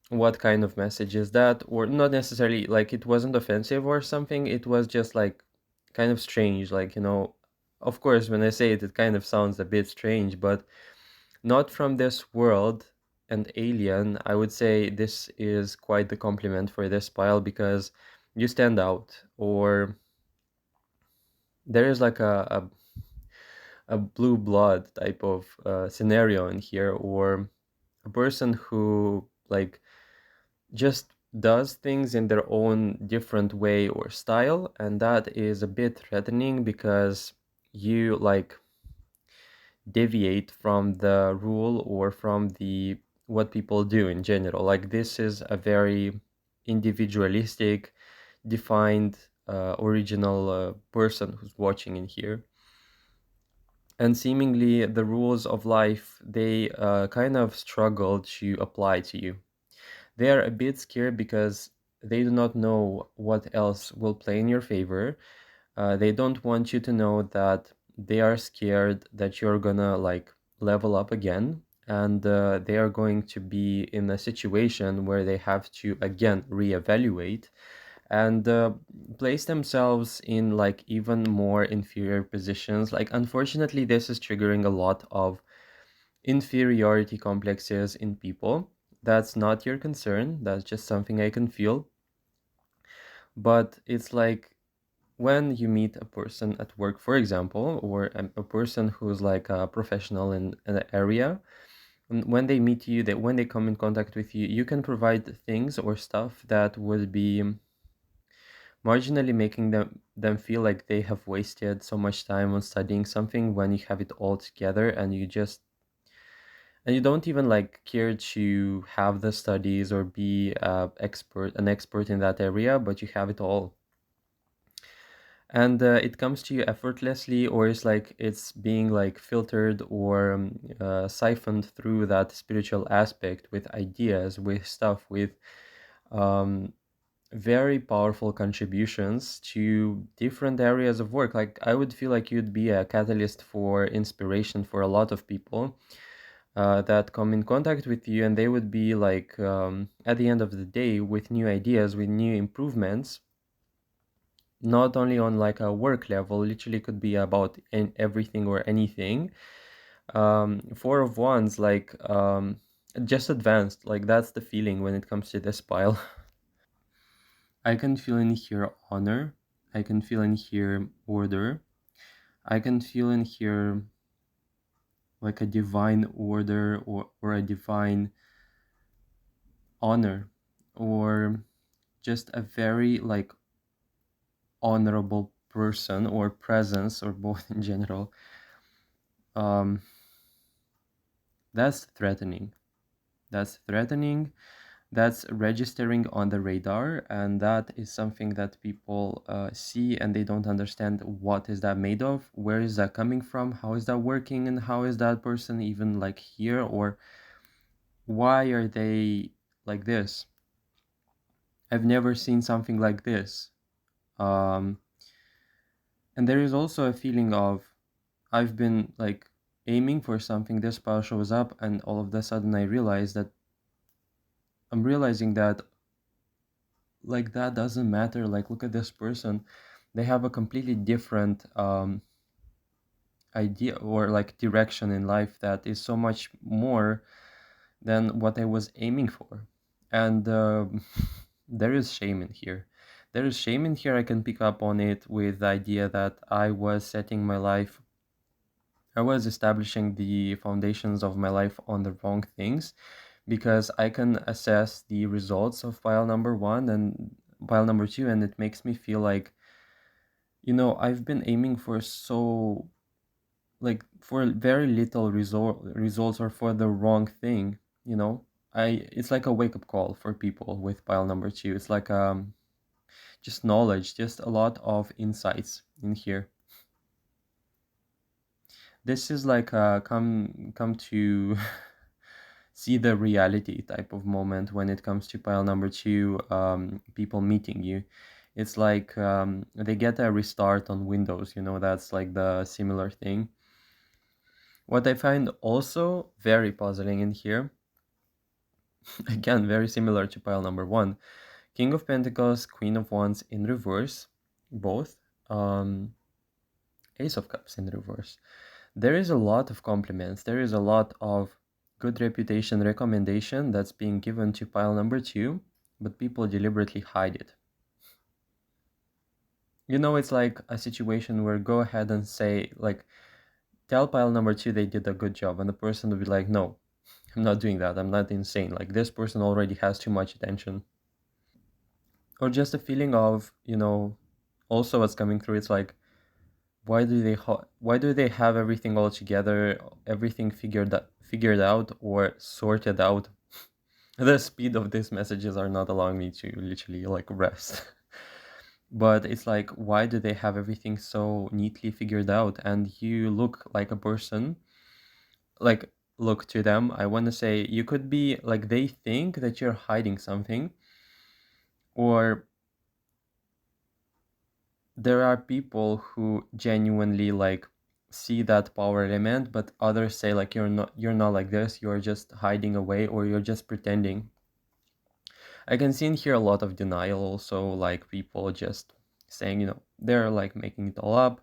what kind of message is that? Or not necessarily like it wasn't offensive or something, it was just like kind of strange. Like, of course, when I say it, it kind of sounds a bit strange, but not from this world and alien. I would say this is quite the compliment for this pile, because you stand out, or there is like a blue blood type of scenario in here, or a person who like just does things in their own different way or style, and that is a bit threatening because you like deviate from the rule or from the what people do in general. Like, this is a very individualistic, defined, original person who's watching in here, and seemingly the rules of life, they kind of struggle to apply to you. They are a bit scared because they do not know what else will play in your favor. They don't want you to know that they are scared that you're gonna like level up again, and they are going to be in a situation where they have to again reevaluate and place themselves in like even more inferior positions. Like, unfortunately, this is triggering a lot of inferiority complexes in people. That's not your concern, that's just something I can feel. But it's like when you meet a person at work, for example, or a person who's like a professional in an area, and when they meet you, that when they come in contact with you, you can provide things or stuff that would be marginally making them feel like they have wasted so much time on studying something when you have it all together, and you don't even like care to have the studies or be an expert in that area, but you have it all, and it comes to you effortlessly, or it's like it's being like filtered or siphoned through that spiritual aspect with ideas, with stuff, with um, very powerful contributions to different areas of work. Like I would feel like you'd be a catalyst for inspiration for a lot of people that come in contact with you, and they would be like at the end of the day with new ideas, with new improvements, not only on like a work level, literally could be about everything or anything. Four of Wands, like just advanced, like that's the feeling when it comes to this pile. I can feel in here honor, I can feel in here order, I can feel in here like a divine order, or a divine honor, or just a very like honorable person or presence, or both in general. um that's threatening, that's threatening, that's registering on the radar, and that is something that people see, and they don't understand what is that made of, where is that coming from, how is that working, and how is that person even like here, or why are they like this. I've never seen something like this. um and there is also a feeling of, I've been like aiming for something, this power shows up, and all of a sudden I'm realizing that like that doesn't matter. Like, look at this person, they have a completely different idea or like direction in life that is so much more than what I was aiming for. And there is shame in here, there is shame in here. I can pick up on it with the idea that I was setting my life, I was establishing the foundations of my life on the wrong things, because I can assess the results of pile number one and pile number two, and it makes me feel like, I've been aiming for so, like, for very little results, or for the wrong thing, you know. It's like a wake up call for people with pile number two. It's like just knowledge, just a lot of insights in here. This is like a come to see the reality type of moment when it comes to pile number two, people meeting you. It's like they get a restart on Windows, that's like the similar thing. What I find also very puzzling in here, again, very similar to pile number one, King of Pentacles, Queen of Wands in reverse, both, Ace of Cups in reverse. There is a lot of compliments, there is a lot of good reputation recommendation that's being given to pile number two, but people deliberately hide it. It's like a situation where go ahead and say, like, tell pile number two they did a good job, and the person will be like, no, I'm not doing that, I'm not insane. Like, this person already has too much attention. Or just a feeling of, also what's coming through, it's like, why do they have everything all together, everything figured out or sorted out? The speed of these messages are not allowing me to literally like rest. But it's like, why do they have everything so neatly figured out? And you look like a person, like, look to them, I want to say, you could be like, they think that you're hiding something, or there are people who genuinely like see that power element, but others say like, you're not like this, you're just hiding away, or you're just pretending. I can see in here a lot of denial also, like people just saying, they're like making it all up,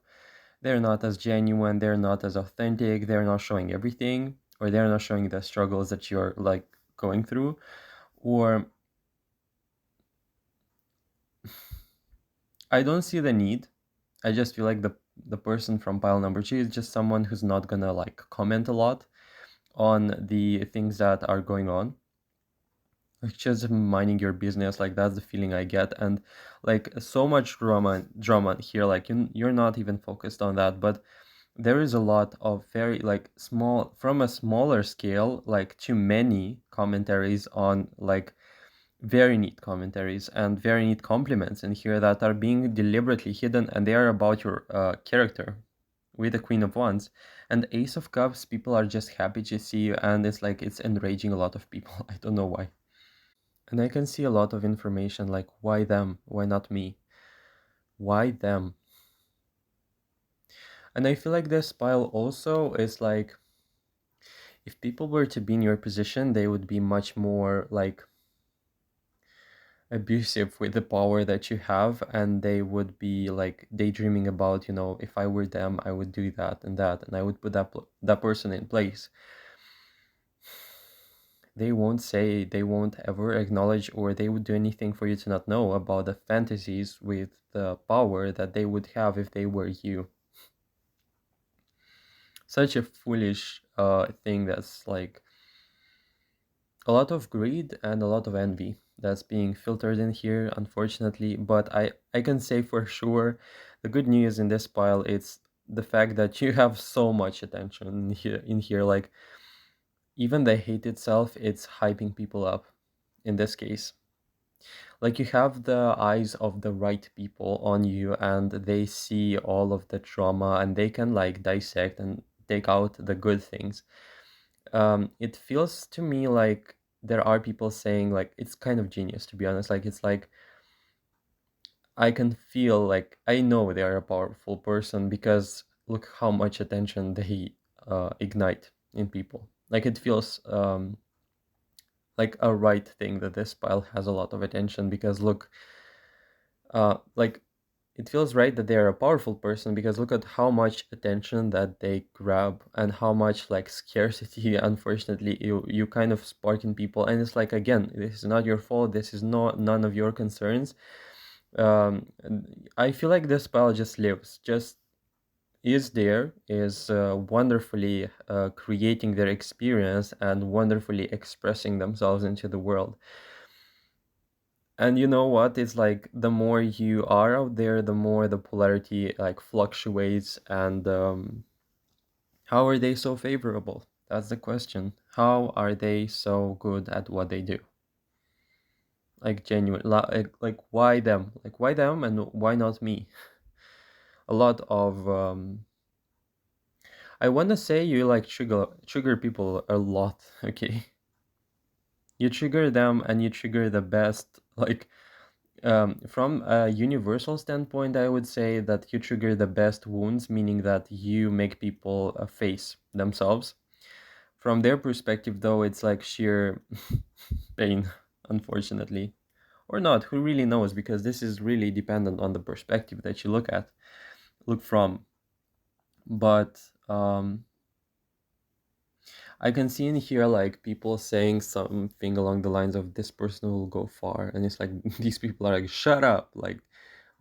they're not as genuine, they're not as authentic, they're not showing everything, or they're not showing the struggles that you're like going through. Or I don't see the need. I just feel like the person from pile number two is just someone who's not gonna like comment a lot on the things that are going on. like just minding your business. Like that's the feeling I get. And like so much drama here, like you're not even focused on that, but there is a lot of very like small, from a smaller scale, like too many commentaries on like very neat commentaries and very neat compliments in here that are being deliberately hidden, and they are about your character with the Queen of Wands. And Ace of Cups, people are just happy to see you, and it's like it's enraging a lot of people. I don't know why. And I can see a lot of information like, why them? Why not me? Why them? And I feel like this pile also is like, if people were to be in your position, they would be much more like abusive with the power that you have, and they would be like daydreaming about, if I were them, I would do that, and I would put that person in place. They won't say, they won't ever acknowledge, or they would do anything for you to not know about the fantasies with the power that they would have if they were you. Such a foolish thing, that's like a lot of greed and a lot of envy that's being filtered in here, unfortunately. But I can say for sure, the good news in this pile, it's the fact that you have so much attention in here. Like even the hate itself, it's hyping people up in this case. Like you have the eyes of the right people on you, and they see all of the trauma, and they can like dissect and take out the good things. It feels to me like there are people saying like it's kind of genius, to be honest. Like it's like I can feel like I know they are a powerful person because look how much attention they ignite in people. Like it feels like a right thing that this pile has a lot of attention, because look, like it feels right that they're a powerful person because look at how much attention that they grab, and how much like scarcity unfortunately you kind of spark in people. And it's like, again, this is not your fault, this is not none of your concerns. And I feel like this spell just lives, just is there, is wonderfully creating their experience and wonderfully expressing themselves into the world. And you know what? It's like the more you are out there, the more the polarity like fluctuates. And how are they so favorable? That's the question. How are they so good at what they do? Like genuine, like why them? Like why them and why not me? A lot of I want to say you like trigger people a lot. Okay, you trigger them and you trigger the best. Like from a universal standpoint, I would say that you trigger the best wounds, meaning that you make people face themselves. From their perspective, though, it's like sheer pain, unfortunately. Or not, who really knows? Because this is really dependent on the perspective that you look from. But I can see in here like people saying something along the lines of this person will go far, and it's like these people are like, shut up, like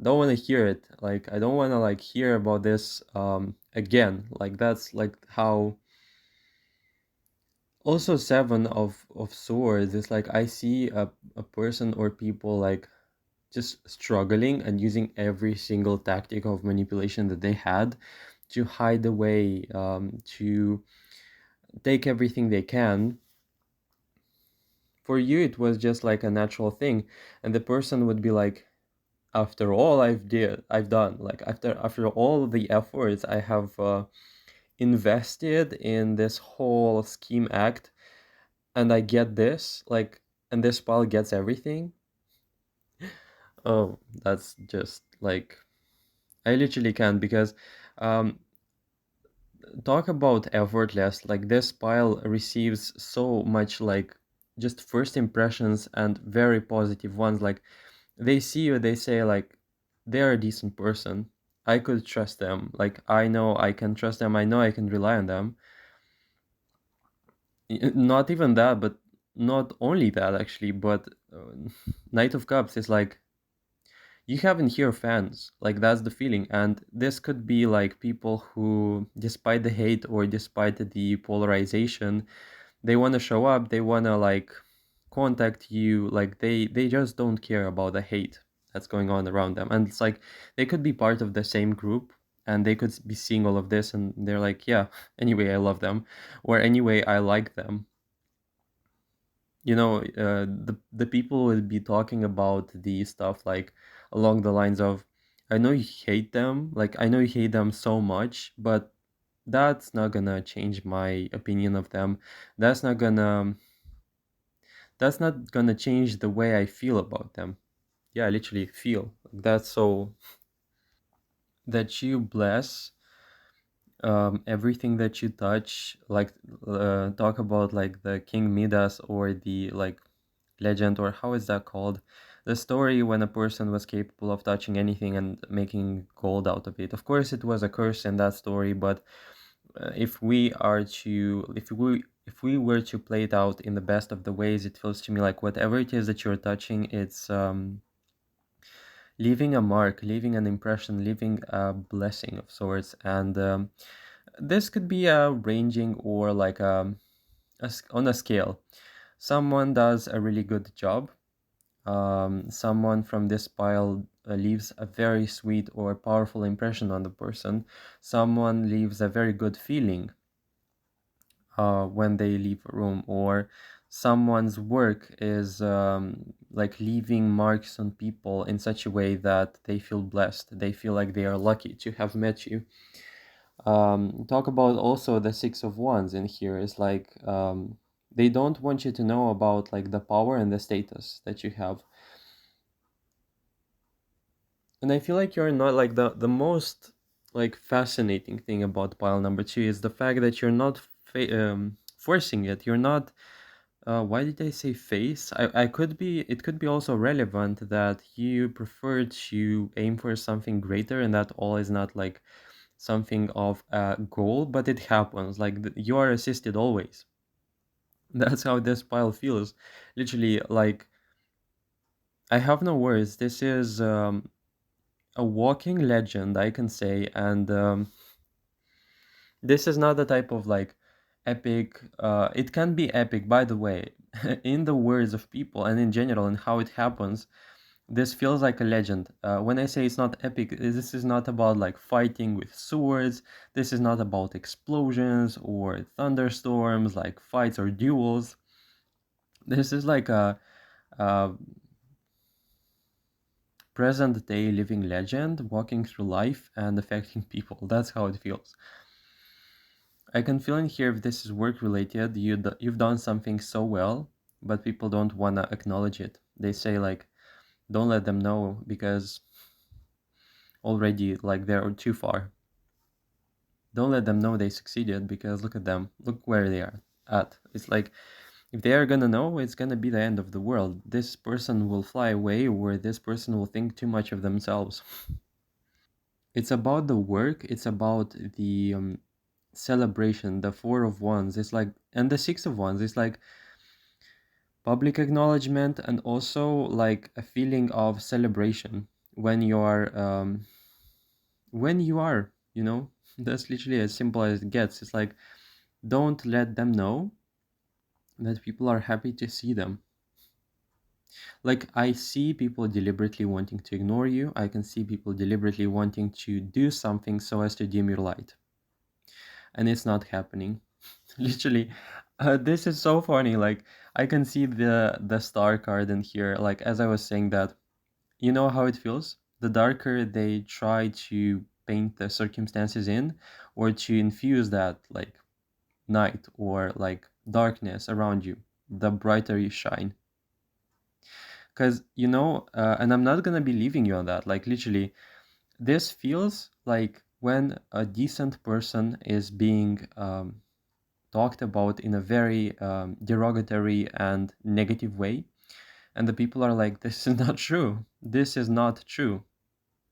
don't want to hear it, like I don't want to like hear about this again. Like that's like how also seven of swords is like I see a person or people like just struggling and using every single tactic of manipulation that they had to hide away, to take everything they can. For you it was just like a natural thing, and the person would be like, after all I've done, like after all the efforts I have invested in this whole scheme act, and I get this, like, and this pile gets everything. Oh, that's just like I literally can't, because um talk about effortless, like this pile receives so much like just first impressions and very positive ones. Like they see you, they say like they're a decent person, I could trust them, like I know I can trust them, I know I can rely on them. Not even that, but not only that actually, but Knight of Cups is like you have in here fans, like that's the feeling. And this could be like people who, despite the hate or despite the polarization, they want to show up, they want to like contact you, like they just don't care about the hate that's going on around them. And it's like they could be part of the same group, and they could be seeing all of this, and they're like, yeah, anyway, I love them, or anyway, I like them. The people will be talking about the stuff like along the lines of, I know you hate them, like I know you hate them so much, but that's not gonna change my opinion of them. That's not gonna that's not gonna change the way I feel about them. Yeah, I literally feel that's so that you bless everything that you touch. Like talk about like the King Midas, or the like legend, or how is that called, the story when a person was capable of touching anything and making gold out of it. Of course it was a curse in that story, but if we were to play it out in the best of the ways, it feels to me like whatever it is that you're touching, it's leaving a mark, leaving an impression, leaving a blessing of sorts. And this could be a ranging, or like on a scale. Someone does a really good job. Someone from this pile leaves a very sweet or powerful impression on the person. Someone leaves a very good feeling when they leave a room, or someone's work is like leaving marks on people in such a way that they feel blessed. They feel like they are lucky to have met you. Talk about also the Six of Wands in here is like they don't want you to know about like the power and the status that you have. And I feel like you're not like the most like fascinating thing about pile number two is the fact that you're not forcing it. You're not. Why did I say face? I could be. It could be also relevant that you prefer to aim for something greater, and that all is not like something of a goal, but it happens. Like you are assisted always. That's how this pile feels. Literally, like I have no words. This is a walking legend, I can say, and this is not the type of like epic. It can be epic, by the way, in the words of people and in general, and how it happens. This feels like a legend. When I say it's not epic, this is not about like fighting with swords. This is not about explosions or thunderstorms, like fights or duels. This is like a present day living legend walking through life and affecting people. That's how it feels. I can feel in here if this is work related, you've done something so well, but people don't want to acknowledge it. They say like, don't let them know because already like they're too far. Don't let them know they succeeded because look at them, look where they are at. It's like if they are gonna know, it's gonna be the end of the world. This person will fly away, or this person will think too much of themselves. It's about the work. It's about the celebration. The Four of Wands. It's like, and the Six of Wands. It's like public acknowledgement and also like a feeling of celebration when you are, that's literally as simple as it gets. It's like, don't let them know that people are happy to see them. Like I see people deliberately wanting to ignore you. I can see people deliberately wanting to do something so as to dim your light, and it's not happening. Literally, this is so funny. Like I can see the star card in here. Like as I was saying that, you know how it feels. The darker they try to paint the circumstances in, or to infuse that like night or like darkness around you, the brighter you shine. Because and I'm not gonna be leaving you on that. Like literally, this feels like when a decent person is being talked about in a very derogatory and negative way, and the people are like, this is not true, this is not true,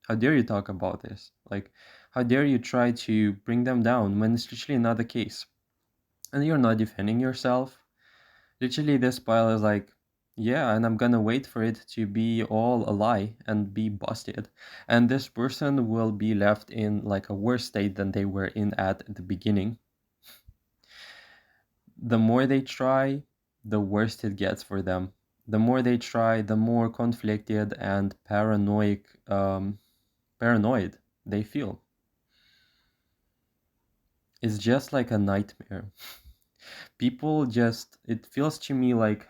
how dare you talk about this, like how dare you try to bring them down when it's literally not the case, and you're not defending yourself. Literally this pile is like, yeah, and I'm gonna wait for it to be all a lie and be busted, and this person will be left in like a worse state than they were in at the beginning. The more they try, the worse it gets for them. The more they try, the more conflicted and paranoid they feel. It's just like a nightmare. It feels to me like,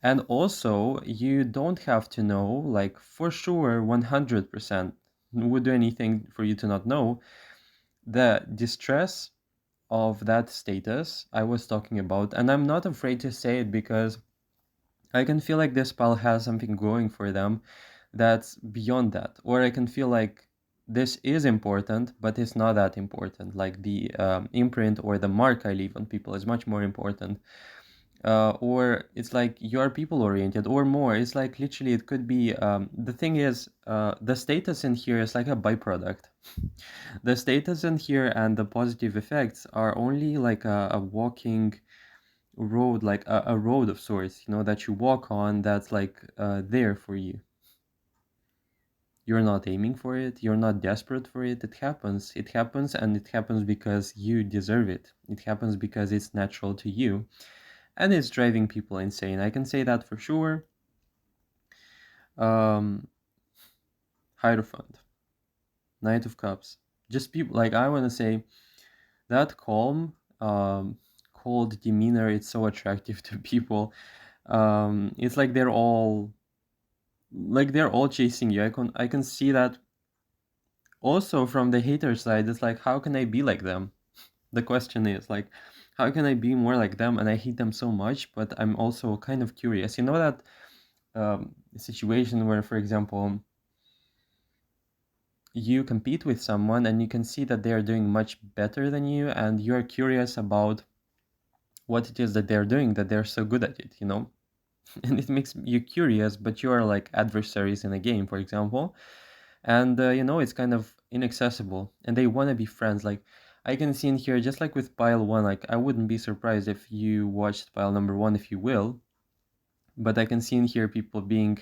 and also you don't have to know, like for sure, 100% would do anything for you to not know the distress of that status I was talking about. And I'm not afraid to say it because I can feel like this spell has something going for them that's beyond that. Or I can feel like this is important, but it's not that important. Like the imprint or the mark I leave on people is much more important. Or it's like you're people oriented or more. It's like literally, it could be the thing is, the status in here is like a byproduct. The status in here and the positive effects are only like a walking road, like a road of sorts, that you walk on, that's like there for you. You're not aiming for it, you're not desperate for it. It happens, and it happens because you deserve it. It happens because it's natural to you, and it's driving people insane. I can say that for sure. um Hierophant, Knight of Cups, just people, like, I want to say that calm, cold demeanor, it's so attractive to people. It's like they're all chasing you. I can see that also from the hater side. It's like, how can I be like them? The question is like, how can I be more like them? And I hate them so much, but I'm also kind of curious. You know that situation where, for example, you compete with someone and you can see that they are doing much better than you, and you're curious about what it is that they're doing, that they're so good at it. And it makes you curious, but you are like adversaries in a game, for example, and it's kind of inaccessible, and they want to be friends. Like, I can see in here, just like with pile one, like I wouldn't be surprised if you watched pile number one, if you will, but I can see in here people being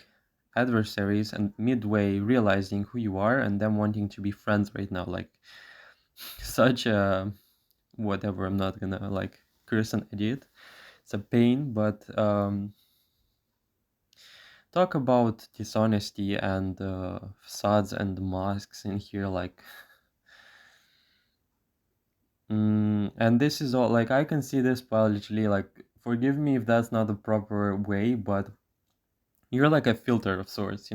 adversaries and midway realizing who you are and them wanting to be friends right now. Like, such a whatever, I'm not gonna like curse an idiot. It's a pain, but talk about dishonesty and facades and masks in here, like, and this is all, like, I can see this pile literally, like, forgive me if that's not the proper way, but you're like a filter of sorts.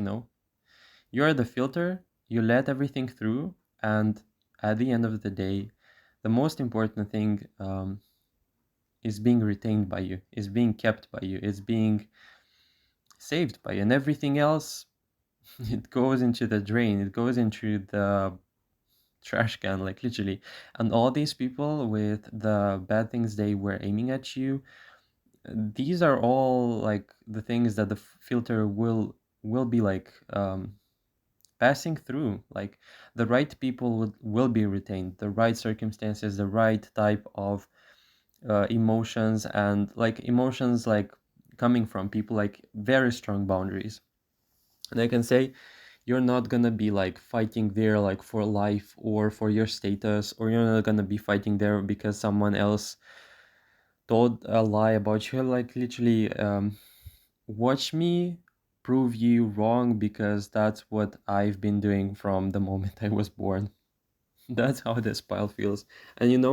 You're the filter, you let everything through, and at the end of the day, the most important thing is being retained by you, is being kept by you, is being saved by you, and everything else, it goes into the drain, it goes into the trash can, like literally. And all these people with the bad things they were aiming at you, these are all like the things that the filter will be like passing through. Like, the right people will be retained, the right circumstances, the right type of emotions, and like emotions like coming from people, like very strong boundaries. And I can say, you're not gonna be like fighting there like for life or for your status, or you're not gonna be fighting there because someone else told a lie about you. Like, literally, watch me prove you wrong, because that's what I've been doing from the moment I was born. That's how this pile feels. And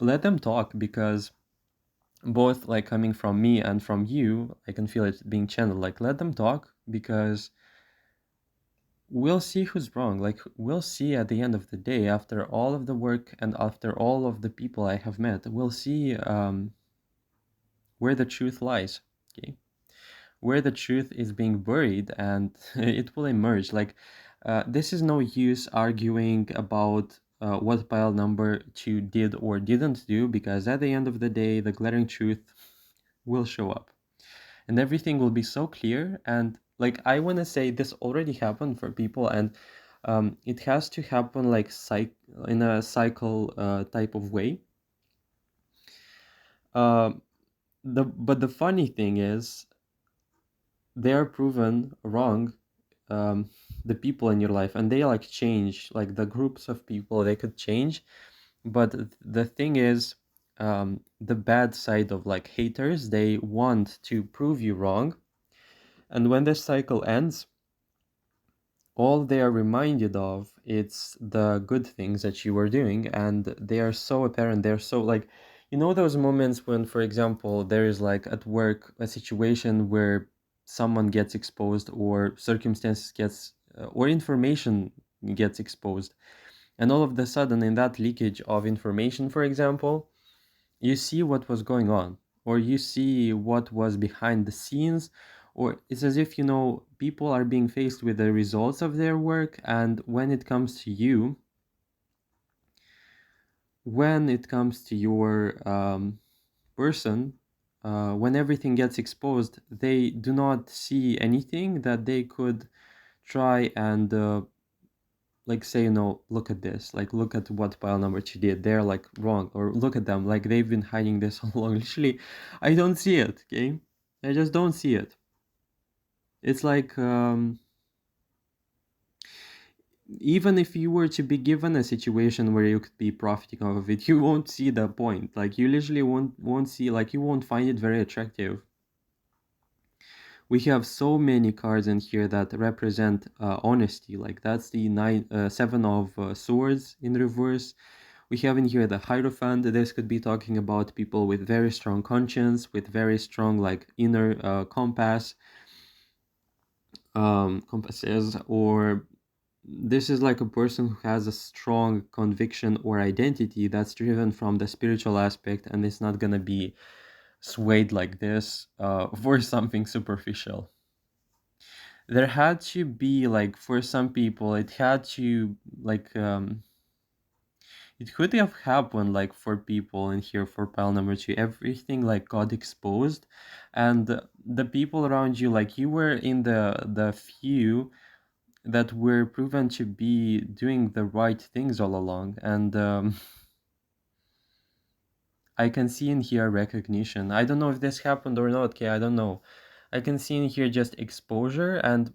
let them talk, because both like coming from me and from you, I can feel it being channeled. Like, let them talk, because we'll see who's wrong. Like, we'll see at the end of the day, after all of the work and after all of the people I have met, we'll see where the truth lies. Okay, where the truth is being buried, and it will emerge. Like, this is no use arguing about what pile number two did or didn't do, because at the end of the day, the glaring truth will show up, and everything will be so clear. And like, I want to say, this already happened for people, and it has to happen like in a cycle type of way. uh, but the funny thing is, they are proven wrong, um, the people in your life, and they like change, like the groups of people, they could change. But the thing is, the bad side of like haters. They want to prove you wrong, and when this cycle ends, all they are reminded of it's the good things that you were doing, and they are so apparent. They're so like, you know, those moments when, for example, there is like at work a situation where someone gets exposed, or circumstances gets or information gets exposed, and all of the sudden in that leakage of information, for example, you see what was going on, or you see what was behind the scenes, or it's as if, you know, people are being faced with the results of their work, and when it comes to you, when it comes to your person, when everything gets exposed, they do not see anything that they could try and like say, you know, look at this, like look at what pile number two did, they're like wrong, or look at them, like they've been hiding this all along. Literally, I don't see it, okay? I just don't see it. It's like even if you were to be given a situation where you could be profiting off of it, you won't see the point. Like you literally won't see, like you won't find it very attractive. We have so many cards in here that represent honesty. Like that's the seven of swords in reverse. We have in here the Hierophant. This could be talking about people with very strong conscience, with very strong like inner compasses, or this is like a person who has a strong conviction or identity that's driven from the spiritual aspect, and it's not gonna be swayed like this for something superficial. There had to be like, for some people, it had to like it could have happened like for people in here for pile number two, everything like got exposed, and the people around you, like you were in the few that were proven to be doing the right things all along, and I can see in here recognition. I don't know if this happened or not, okay, I don't know. I can see in here just exposure and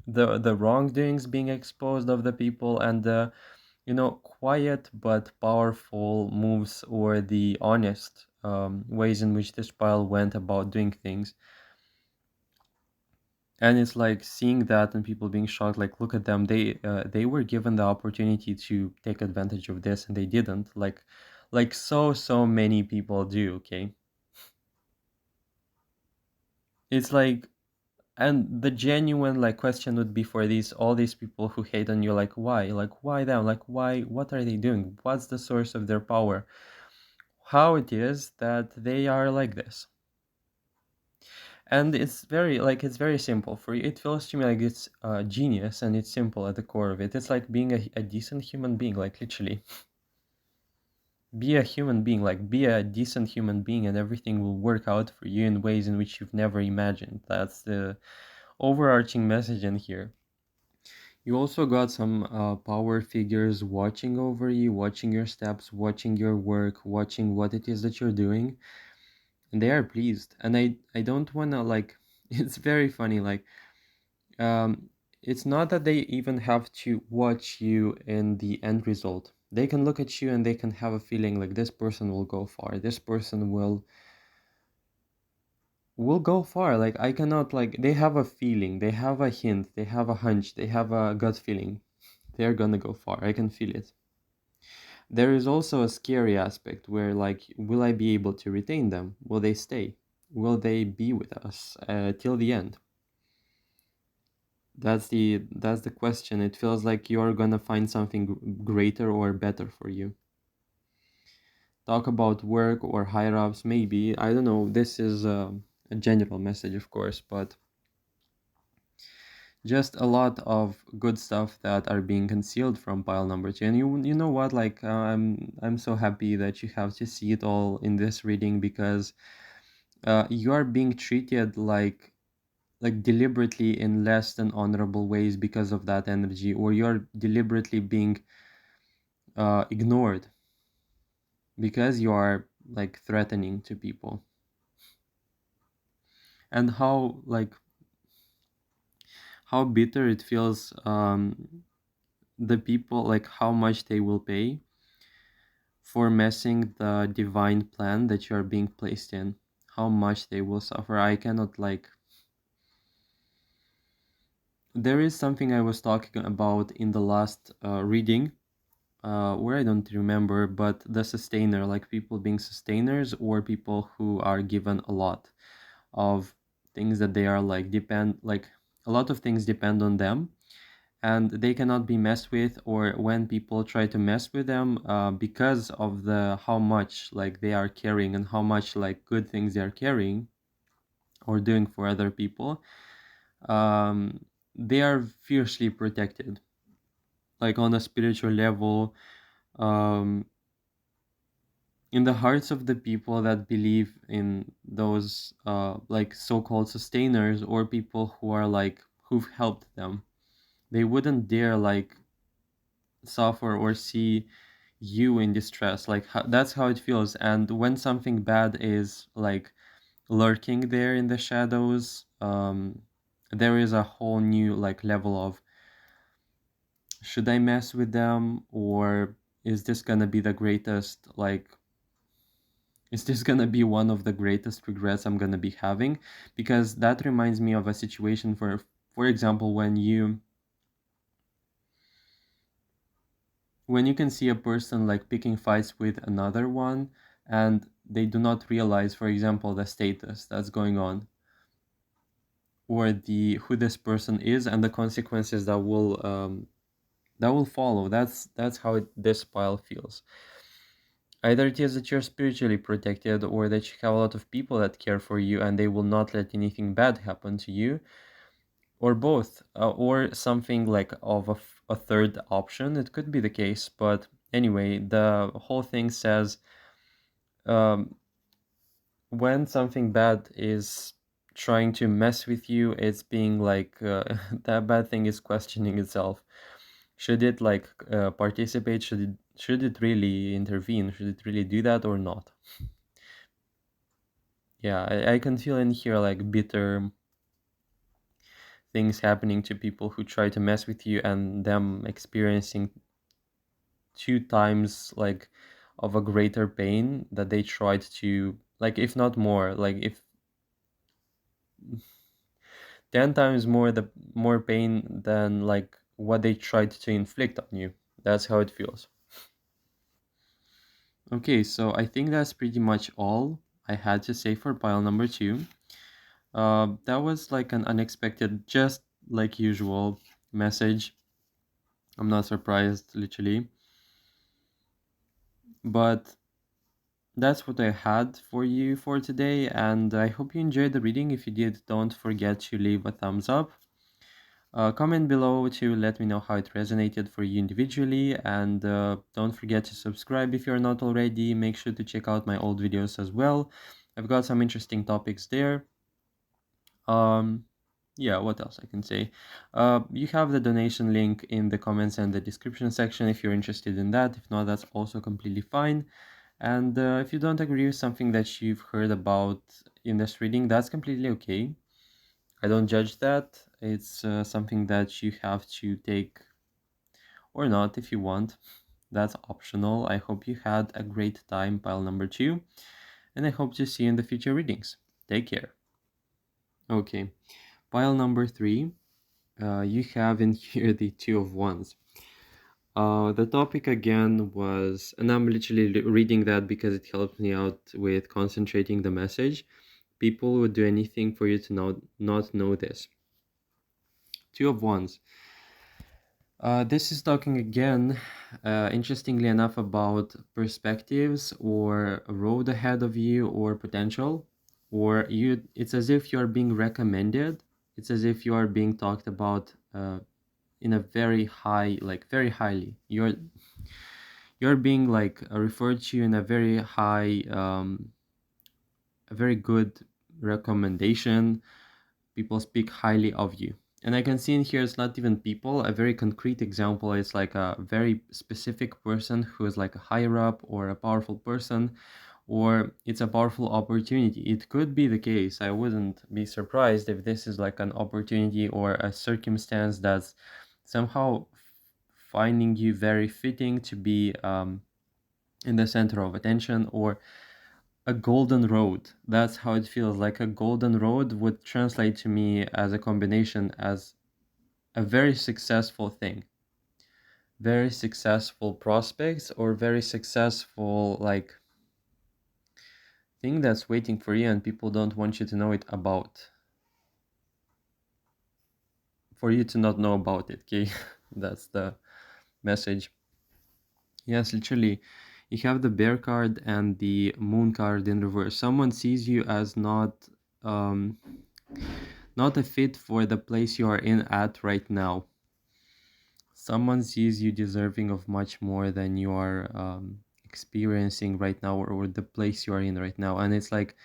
the wrongdoings being exposed of the people, and the, you know, quiet but powerful moves, or the honest ways in which this pile went about doing things. And it's like seeing that and people being shocked, like look at them, they were given the opportunity to take advantage of this and they didn't, like so many people do, okay? It's like, and the genuine like question would be for these all these people who hate on you, like why them, like why, what are they doing, what's the source of their power, how it is that they are like this. And it's very like, it's very simple for you. It feels to me like it's genius, and it's simple at the core of it. It's like being a decent human being, like literally be a human being, like be a decent human being, and everything will work out for you in ways in which you've never imagined. That's the overarching message in here. You also got some power figures watching over you, watching your steps, watching your work, watching what it is that you're doing, and they are pleased. And I don't want to like it's very funny, like it's not that they even have to watch you in the end result. They can look at you and they can have a feeling like this person will go far, this person will go far. Like I cannot, like they have a feeling, they have a hint, they have a hunch, they have a gut feeling, they're gonna go far, I can feel it. There is also a scary aspect where, like, will I be able to retain them? Will they stay? Will they be with us till the end? That's the question. It feels like you're gonna find something greater or better for you. Talk about work or higher ups, maybe. I don't know. This is a general message, of course, but just a lot of good stuff that are being concealed from pile number two. And you know what? Like I'm so happy that you have to see it all in this reading, because you are being treated like deliberately in less than honorable ways because of that energy, or you're deliberately being ignored because you are like threatening to people. And how bitter it feels, the people, like how much they will pay for messing the divine plan that you are being placed in, how much they will suffer. I cannot like. There is something I was talking about in the last reading, where I don't remember, but the sustainer, like people being sustainers or people who are given a lot of things that they are like depend, like a lot of things depend on them and they cannot be messed with, or when people try to mess with them because of the how much like they are carrying and how much like good things they are carrying or doing for other people, um, they are fiercely protected, like on a spiritual level, um, in the hearts of the people that believe in those like so-called sustainers or people who are like who've helped them. They wouldn't dare like suffer or see you in distress. Like that's how it feels. And when something bad is like lurking there in the shadows, there is a whole new like level of, should I mess with them, or is this gonna be the greatest like, is this gonna be one of the greatest regrets I'm gonna be having? Because that reminds me of a situation, for example, when you can see a person like picking fights with another one and they do not realize, for example, the status that's going on, or the who this person is and the consequences that will follow. That's how this pile feels. Either it is that you're spiritually protected, or that you have a lot of people that care for you and they will not let anything bad happen to you, or both, or something like of a third option. It could be the case, but anyway, the whole thing says, um, when something bad is trying to mess with you, it's being like that bad thing is questioning itself. Should it like participate? Should it really intervene? Should it really do that or not? Yeah, I can feel in here like bitter things happening to people who try to mess with you and them experiencing two times like of a greater pain that they tried to, like, if not more, like if 10 times more pain than like what they tried to inflict on you. That's how it feels. Okay, so I think that's pretty much all I had to say for pile number 2. That was like an unexpected, just like usual message. I'm not surprised, literally. But that's what I had for you for today, and I hope you enjoyed the reading. If you did, don't forget to leave a thumbs up. Comment below to let me know how it resonated for you individually, and don't forget to subscribe if you're not already. Make sure to check out my old videos as well. I've got some interesting topics there. Yeah, what else I can say? You have the donation link in the comments and the description section if you're interested in that. If not, that's also completely fine. And if you don't agree with something that you've heard about in this reading, that's completely okay. I don't judge that. It's something that you have to take or not if you want. That's optional. I hope you had a great time, pile number 2, and I hope to see you in the future readings. Take care. Okay, pile number 3. You have in here the Two of Wands. The topic again was, and I'm literally reading that because it helps me out with concentrating the message. People would do anything for you to not know this. Two of Wands. This is talking again, interestingly enough, about perspectives or a road ahead of you or potential, or you. It's as if you are being recommended. It's as if you are being talked about in a very high, like very highly. You're being like referred to in a very high, a very good recommendation. People speak highly of you. And I can see in here it's not even people. A very concrete example is like a very specific person who is like a higher up or a powerful person, or it's a powerful opportunity. It could be the case. I wouldn't be surprised if this is like an opportunity or a circumstance that's somehow finding you very fitting to be in the center of attention, or a golden road. That's how it feels. Like a golden road would translate to me as a combination as a very successful thing, very successful prospects, or very successful like thing that's waiting for you and people don't want you to know it about, for you to not know about it. Okay. That's the message. Yes, literally, you have the bear card and the moon card in reverse. Someone sees you as um not a fit for the place you are in at right now. Someone sees you deserving of much more than you are experiencing right now, or the place you are in right now. And it's like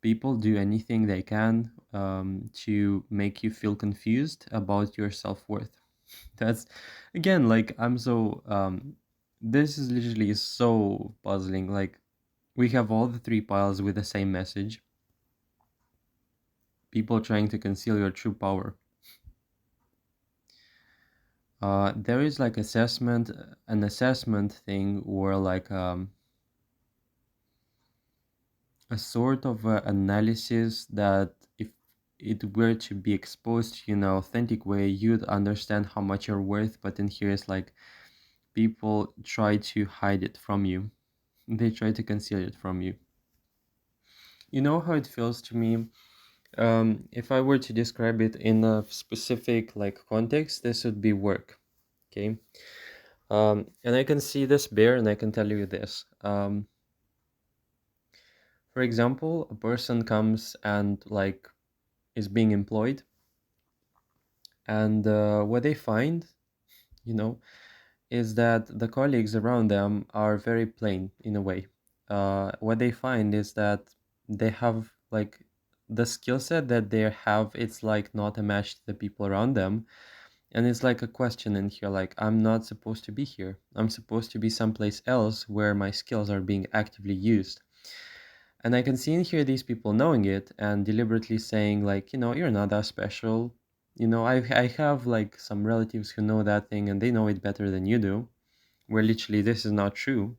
people do anything they can to make you feel confused about your self-worth. That's, again, like, I'm so this is literally so puzzling. Like, we have all the three piles with the same message. People trying to conceal your true power. There is like an assessment thing, or like a sort of analysis that if it were to be exposed to you in an authentic way, you'd understand how much you're worth. But in here, it's like people try to hide it from you. They try to conceal it from you. You know how it feels to me? If I were to describe it in a specific like context, this would be work. Okay. And I can see this bear, and I can tell you this. For example, a person comes and like is being employed, and what they find, you know, is that the colleagues around them are very plain in a way. What they find is that they have like the skill set that they have, it's like not a match to the people around them. And it's like a question in here, like, I'm not supposed to be here. I'm supposed to be someplace else where my skills are being actively used. And I can see and hear these people knowing it and deliberately saying, like, you're not that special. I have like some relatives who know that thing and they know it better than you do, where literally this is not true.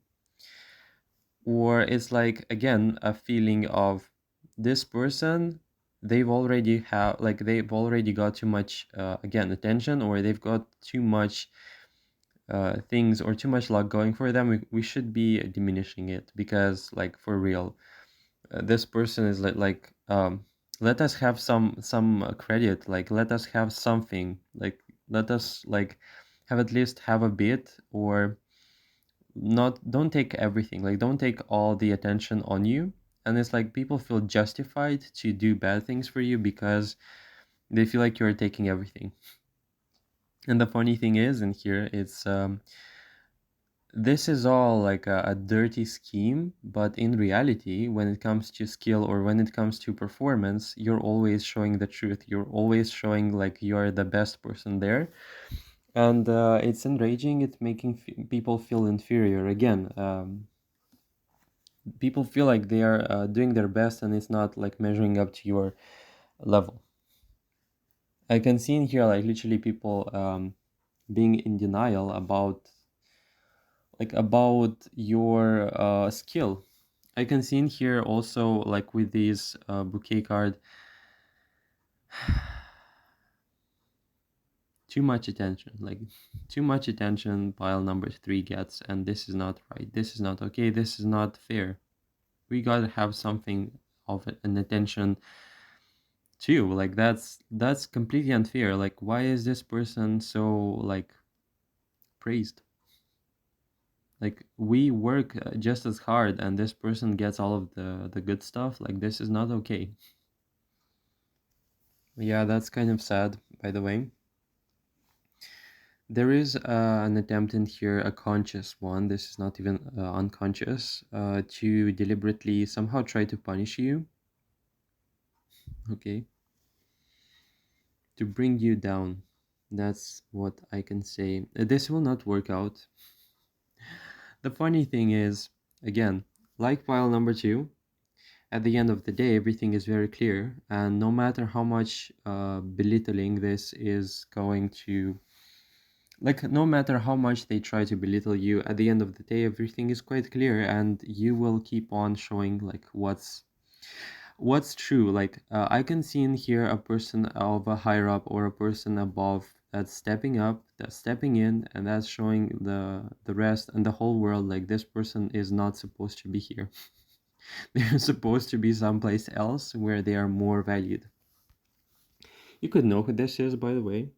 Or it's like, again, a feeling of this person, they've already got too much, again, attention, or they've got too much things or too much luck going for them. We should be diminishing it, because, like, for real, this person is let us have some credit, like, let us have something, like, let us like have at least have a bit, or not, don't take everything, like, don't take all the attention on you. And it's like people feel justified to do bad things for you because they feel like you're taking everything. And the funny thing is, in here, it's this is all like a dirty scheme, but in reality, when it comes to skill or when it comes to performance, you're always showing the truth. You're always showing like you're the best person there. And it's enraging. It's making people feel inferior. Again, people feel like they are doing their best, and it's not like measuring up to your level. I can see in here like literally people being in denial about your skill. I can see in here also, like, with these bouquet card, too much attention, like too much attention pile number 3 gets, and this is not right, this is not okay, this is not fair. We gotta have something of an attention too. Like, that's completely unfair. Like, why is this person so like praised? Like, we work just as hard, and this person gets all of the good stuff. Like, this is not okay. Yeah, that's kind of sad, by the way. There is an attempt in here, a conscious one, this is not even unconscious, to deliberately somehow try to punish you, okay? To bring you down. That's what I can say. This will not work out. The funny thing is, again, like pile number 2, at the end of the day, everything is very clear, and no matter how much belittling this is going to Like, no matter how much they try to belittle you, at the end of the day, everything is quite clear, and you will keep on showing like what's true. Like, I can see in here a person of a higher up or a person above that's stepping up, that's stepping in, and that's showing the rest and the whole world like this person is not supposed to be here. They're supposed to be someplace else where they are more valued. You could know who this is, by the way.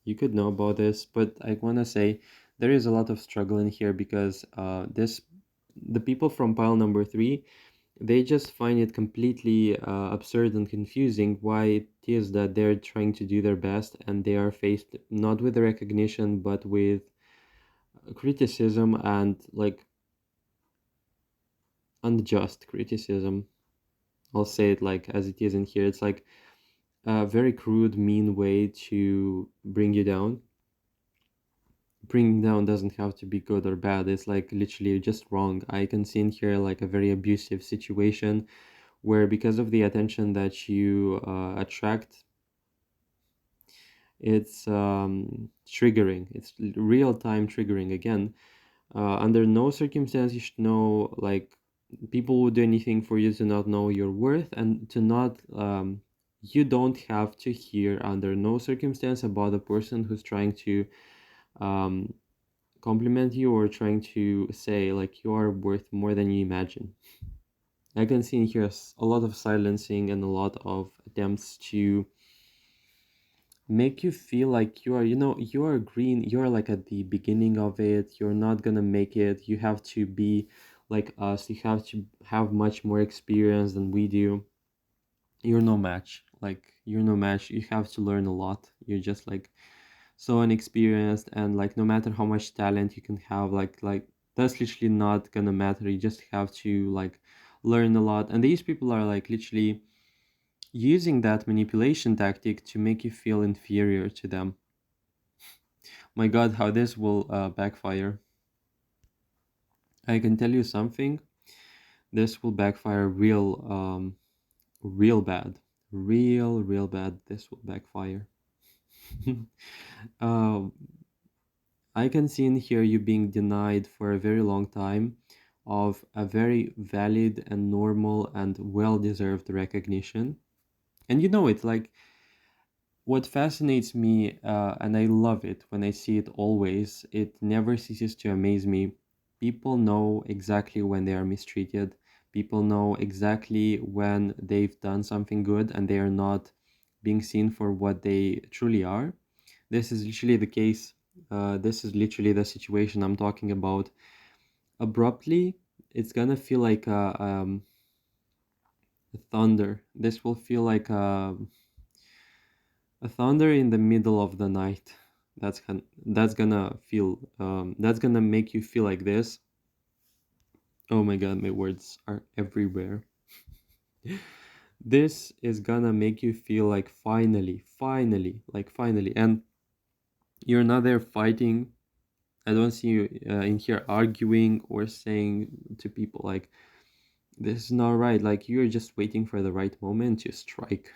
You could know about this, but I want to say there is a lot of struggle in here because the people from pile number three, they just find it completely absurd and confusing why it is that they're trying to do their best and they are faced not with recognition but with criticism and like unjust criticism. I'll say it like as it is in here. It's like a very crude, mean way to bring you down. Bringing down doesn't have to be good or bad. It's like literally just wrong. I can see in here like a very abusive situation where because of the attention that you attract, it's triggering. It's real time triggering again. Under no circumstance you should know like people would do anything for you to not know your worth and to not you don't have to hear under no circumstance about a person who's trying to um, compliment you or trying to say like you are worth more than you imagine. I can see in here a lot of silencing and a lot of attempts to make you feel like you are, you are green, you are like at the beginning of it, you're not gonna make it, you have to be like us, you have to have much more experience than we do. You're no match. Like you're no match. You have to learn a lot. You're just like so inexperienced, and like no matter how much talent you can have, like that's literally not gonna matter. You just have to like learn a lot. And these people are like literally using that manipulation tactic to make you feel inferior to them. My God, how this will backfire. I can tell you something. This will backfire real bad. Real bad. This will backfire. Um, I can see in here you being denied for a very long time of a very valid and normal and well-deserved recognition. And you know it, like what fascinates me, and I love it when I see it always, it never ceases to amaze me. People know exactly when they are mistreated. People know exactly when they've done something good and they are not being seen for what they truly are. This is literally the case. This is literally the situation I'm talking about. Abruptly, it's gonna feel like a thunder. This will feel like a thunder in the middle of the night. That's gonna feel that's gonna make you feel like this. Oh my God, my words are everywhere. This is gonna make you feel like finally, and you're not there fighting. I don't see you in here arguing or saying to people like this is not right. Like you're just waiting for the right moment to strike.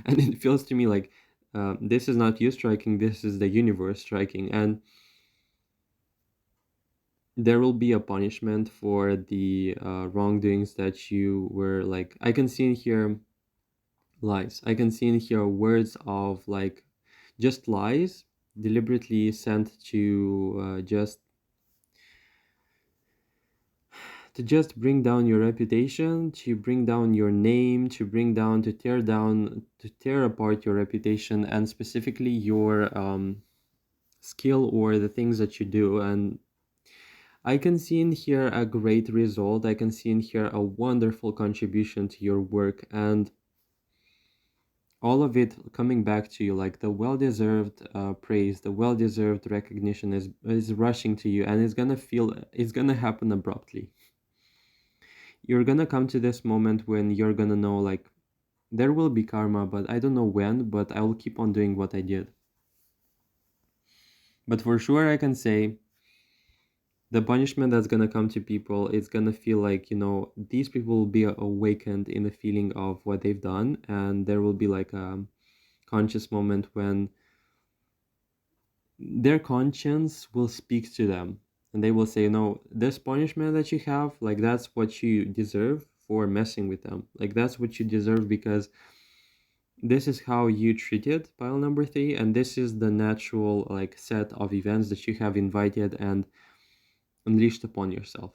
And it feels to me like this is not you striking, this is the universe striking, and there will be a punishment for the wrongdoings that you were like. I can see in here lies. I can see in here words of like just lies deliberately sent to just bring down your reputation, to bring down your name, to bring down, to tear down, to tear apart your reputation, and specifically your skill or the things that you do. And I can see in here a great result. I can see in here a wonderful contribution to your work, and all of it coming back to you like the well-deserved praise, the well-deserved recognition is rushing to you, and it's gonna happen abruptly. You're gonna come to this moment when you're gonna know like there will be karma, but I don't know when, but I will keep on doing what I did. But for sure I can say the punishment that's gonna come to people, it's gonna feel like, these people will be awakened in the feeling of what they've done, and there will be like a conscious moment when their conscience will speak to them, and they will say, no, this punishment that you have, like, that's what you deserve for messing with them. Like, that's what you deserve because this is how you treated pile number three, and this is the natural like set of events that you have invited and unleashed upon yourself.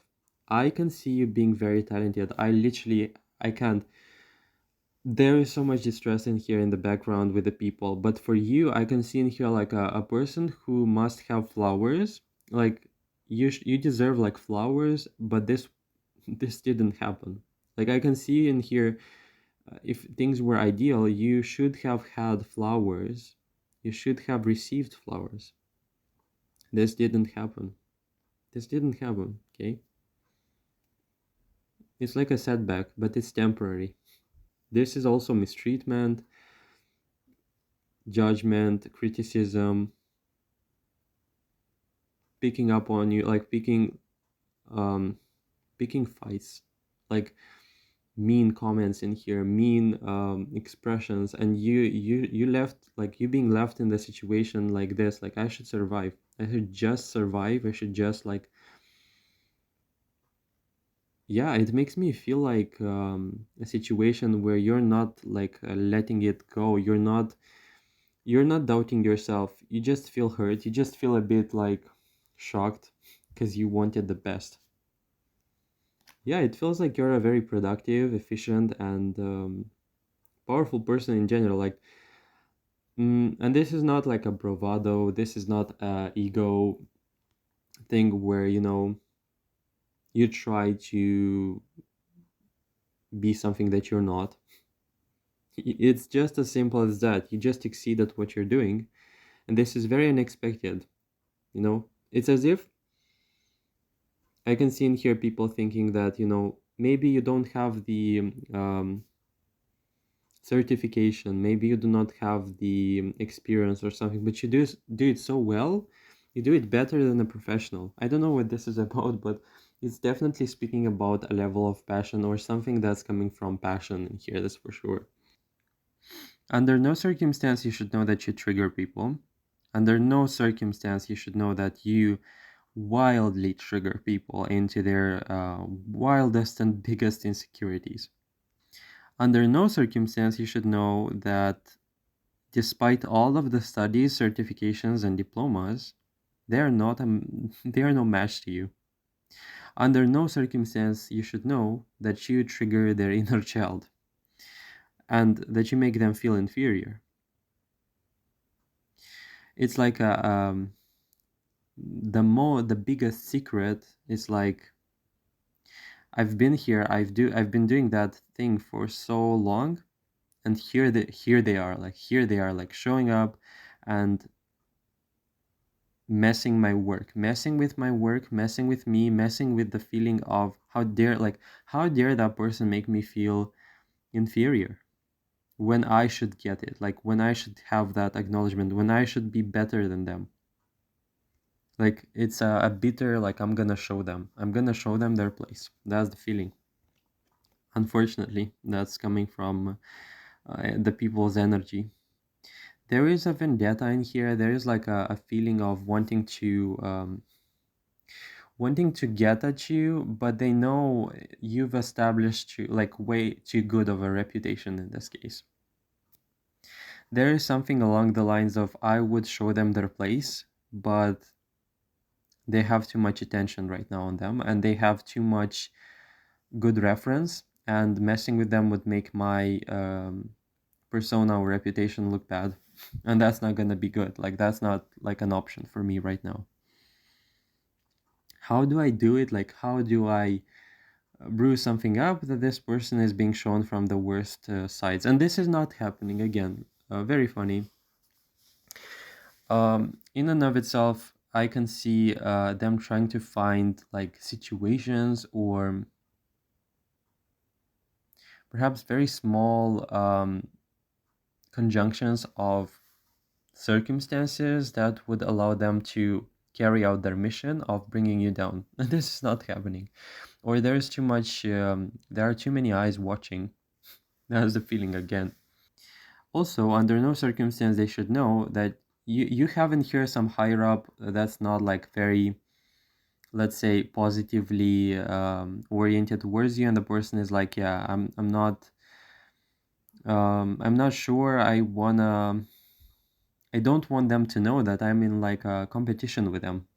I can see you being very talented. I can't. There is so much distress in here in the background with the people, but for you, I can see in here like a person who must have flowers. Like, you deserve like flowers, but this didn't happen. Like, I can see in here, if things were ideal, you should have had flowers. You should have received flowers. This didn't happen. This didn't happen, okay? It's like a setback, but it's temporary. This is also mistreatment, judgment, criticism, picking up on you, like um picking fights, like mean comments in here, mean expressions, and you left, like, you being left in the situation like this, like, I should survive. I should just survive. I should just like, yeah, it makes me feel like a situation where you're not like letting it go. You're not doubting yourself. You just feel hurt. You just feel a bit like shocked because you wanted the best. Yeah, it feels like you're a very productive, efficient, and powerful person in general. Like, and this is not like a bravado. This is not a ego thing where you try to be something that you're not. It's just as simple as that. You just exceed at what you're doing, and this is very unexpected. It's as if I can see and hear people thinking that maybe you don't have the certification, maybe you do not have the experience or something, but you do it so well. You do it better than a professional. I don't know what this is about, but it's definitely speaking about a level of passion or something that's coming from passion in here, that's for sure. Under no circumstance you should know that you trigger people. Under no circumstance you should know that you wildly trigger people into their wildest and biggest insecurities. Under no circumstance you should know that despite all of the studies, certifications, and diplomas, they are not they are no match to you. Under no circumstance you should know that you trigger their inner child and that you make them feel inferior. It's like the biggest secret is like, I've been here, I've been doing that thing for so long, and here they are, like showing up and messing with my work, messing with me, messing with the feeling of how dare that person make me feel inferior when I should get it, like when I should have that acknowledgement, when I should be better than them. Like, it's a bitter, like, I'm gonna show them their place. That's the feeling. Unfortunately, that's coming from the people's energy. There is a vendetta in here. There is like a feeling of wanting to get at you, but they know you've established like way too good of a reputation in this case. There is something along the lines of, I would show them their place, but they have too much attention right now on them, and they have too much good reference, and messing with them would make my persona or reputation look bad. And that's not gonna be good. Like, that's not like an option for me right now. How do I do it? Like, how do I brew something up that this person is being shown from the worst sides? And this is not happening again. Very funny. In and of itself, I can see them trying to find like situations or perhaps very small conjunctions of circumstances that would allow them to carry out their mission of bringing you down. And this is not happening. Or there's too much, there are too many eyes watching. That's the feeling again. Also, under no circumstance they should know that you have in here some higher up that's not like very, let's say, positively oriented towards you, and the person is like, yeah, I'm not sure I don't want them to know that I'm in like a competition with them.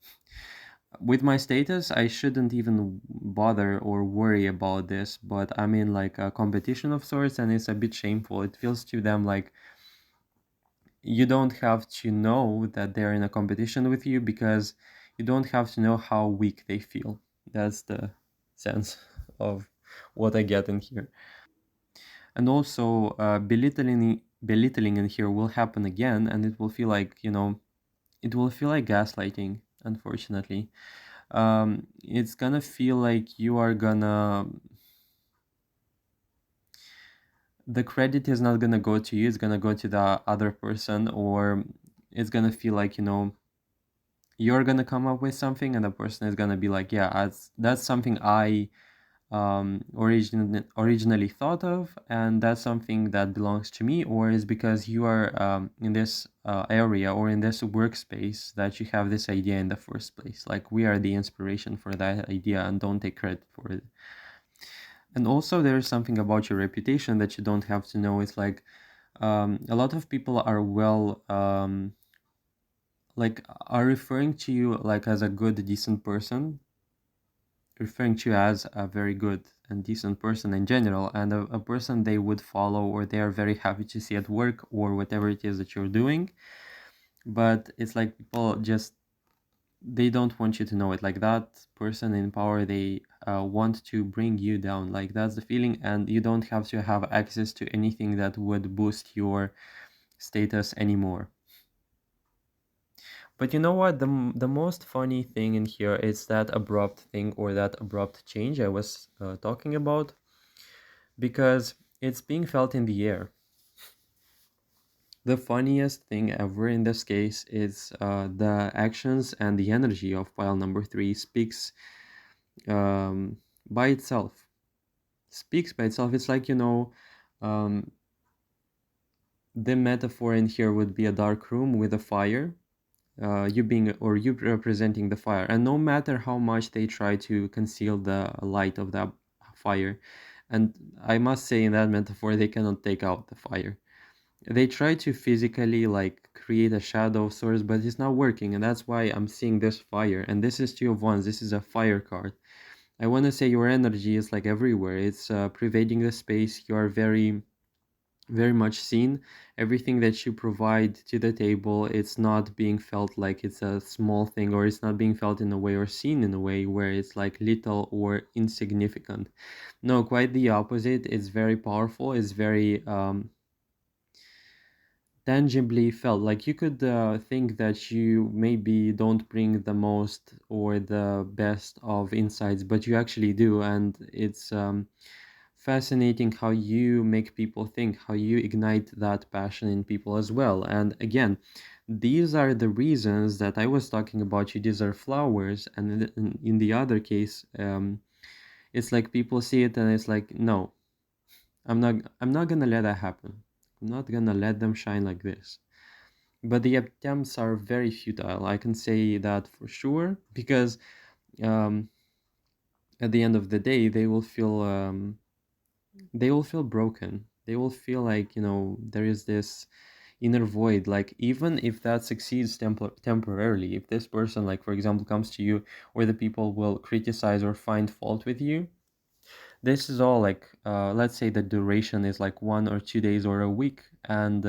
With my status, I shouldn't even bother or worry about this, but I'm in like a competition of sorts, and it's a bit shameful. It feels to them like you don't have to know that they're in a competition with you, because you don't have to know how weak they feel. That's the sense of what I get in here. And also, belittling in here will happen again, and it will feel like, it will feel like gaslighting, unfortunately. It's gonna feel like you are gonna, the credit is not gonna go to you, it's gonna go to the other person, or it's gonna feel like, you're gonna come up with something, and the person is gonna be like, yeah, that's something I originally thought of, and that's something that belongs to me, or is because you are in this area or in this workspace that you have this idea in the first place. Like, we are the inspiration for that idea, and don't take credit for it. And also, there's something about your reputation that you don't have to know. It's like, a lot of people are like, are referring to you like as a good, decent person, referring to you as a very good and decent person in general, and a person they would follow, or they are very happy to see at work, or whatever it is that you're doing. But it's like people just, they don't want you to know it. Like, that person in power, they want to bring you down. Like, that's the feeling, and you don't have to have access to anything that would boost your status anymore. But you know what? The most funny thing in here is that abrupt thing, or that abrupt change I was talking about, because it's being felt in the air. The funniest thing ever in this case is the actions and the energy of pile number three speaks um, by itself. Speaks by itself. It's like, um, the metaphor in here would be a dark room with a fire, you being, or you representing the fire, and no matter how much they try to conceal the light of that fire, and I must say, in that metaphor, they cannot take out the fire. They try to physically like create a shadow of sorts, but it's not working, and that's why I'm seeing this fire. And this is two of wands, this is a fire card. I want to say your energy is like everywhere, it's pervading the space. You are very, very much seen. Everything that you provide to the table, it's not being felt like it's a small thing, or it's not being felt in a way, or seen in a way where it's like little or insignificant. No, quite the opposite. It's very powerful, it's very tangibly felt. Like, you could think that you maybe don't bring the most or the best of insights, but you actually do. And it's fascinating how you make people think, how you ignite that passion in people as well. And again, these are the reasons that I was talking about. You, these are flowers, and in the other case, it's like people see it and it's like, no, I'm not gonna let that happen. I'm not gonna let them shine like this. But the attempts are very futile. I can say that for sure, because um, at the end of the day, they will feel broken. They will feel like, there is this inner void. Like, even if that succeeds temporarily, if this person, like, for example, comes to you, or the people will criticize or find fault with you, this is all like, let's say the duration is like 1 or 2 days or a week, and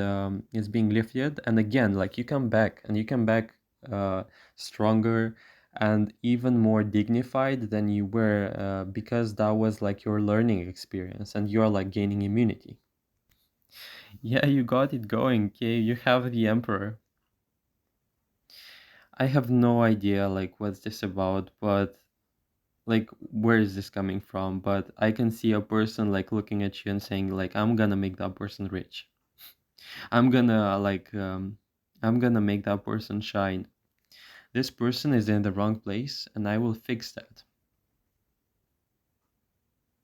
it's being lifted, and again, like, you come back, and you come back uh, stronger and even more dignified than you were, because that was like your learning experience, and you're like gaining immunity. Yeah, you got it going. Okay, you have the emperor. I have no idea like what's this about, but like, where is this coming from? But I can see a person like looking at you and saying like, I'm gonna make that person rich. I'm gonna like I'm gonna make that person shine. This person is in the wrong place, and I will fix that.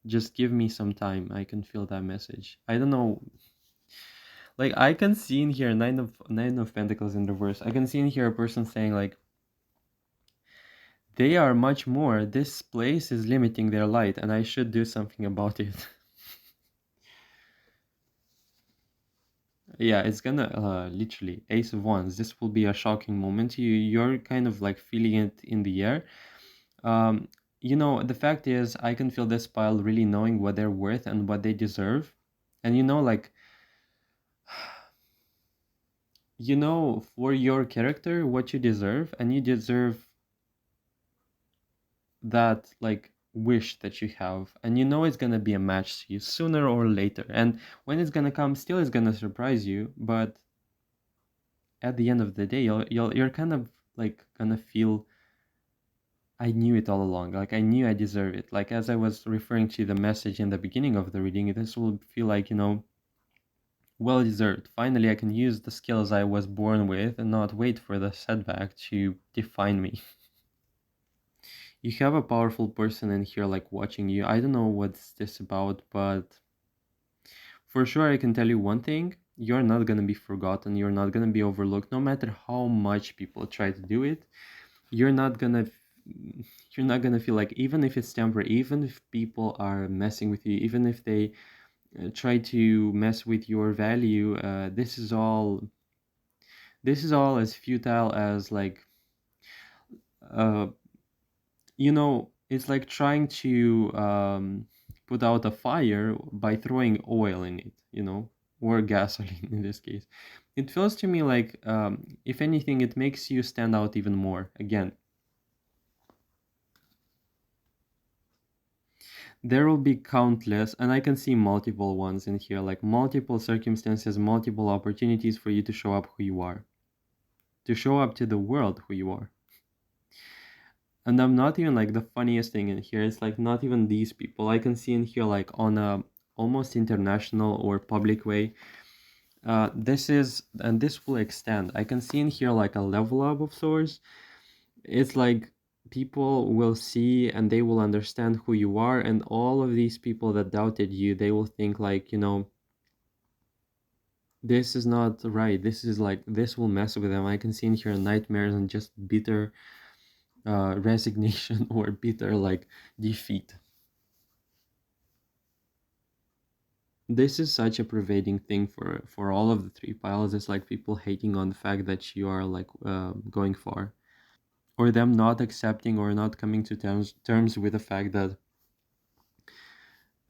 Just give me some time. I can feel that message. I don't know. Like I can see in here nine of pentacles in reverse. I can see in here a person saying like they are much more. This place is limiting their light and I should do something about it. Yeah, it's gonna literally Ace of Wands. This will be a shocking moment. You're kind of like feeling it in the air. Um, the fact is I can feel this pile really knowing what they're worth and what they deserve. And like for your character what you deserve, and you deserve that like wish that you have, and it's gonna be a match to you sooner or later, and when it's gonna come still it's gonna surprise you, but at the end of the day you're kind of like gonna feel I knew it all along, like I knew I deserve it, like as I was referring to the message in the beginning of the reading. This will feel like well deserved. Finally I can use the skills I was born with and not wait for the setback to define me. You have a powerful person in here like watching you. I don't know what's this about, but for sure I can tell you one thing. You're not gonna be forgotten. You're not gonna be overlooked. No matter how much people try to do it, you're not gonna you're not gonna feel like, even if it's temporary, even if people are messing with you, even if they try to mess with your value, this is all as futile as like uh it's like trying to put out a fire by throwing oil in it, or gasoline in this case. It feels to me like, if anything, it makes you stand out even more. Again, there will be countless, and I can see multiple ones in here, like multiple circumstances, multiple opportunities for you to show up who you are, to show up to the world who you are. And I'm not even like the funniest thing in here. It's like not even these people. I can see in here like on a almost international or public way. This will extend. I can see in here like a level up of sorts. It's like people will see and they will understand who you are, and all of these people that doubted you, they will think like, this is not right. This is like, this will mess with them. I can see in here nightmares and just bitter resignation or bitter like defeat. This is such a pervading thing for all of the three piles. It's like people hating on the fact that you are like going far, or them not accepting or not coming to terms with the fact that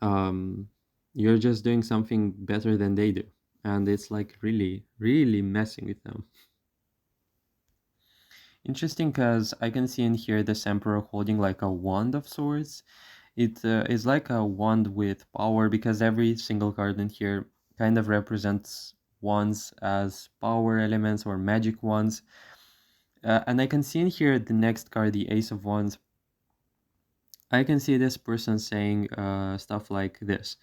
um you're just doing something better than they do, and it's like really really messing with them. Interesting, because I can see in here this emperor holding like a wand of sorts. It is like a wand with power, because every single card in here kind of represents wands as power elements or magic wands. And I can see in here the next card, the Ace of Wands. I can see this person saying stuff like this.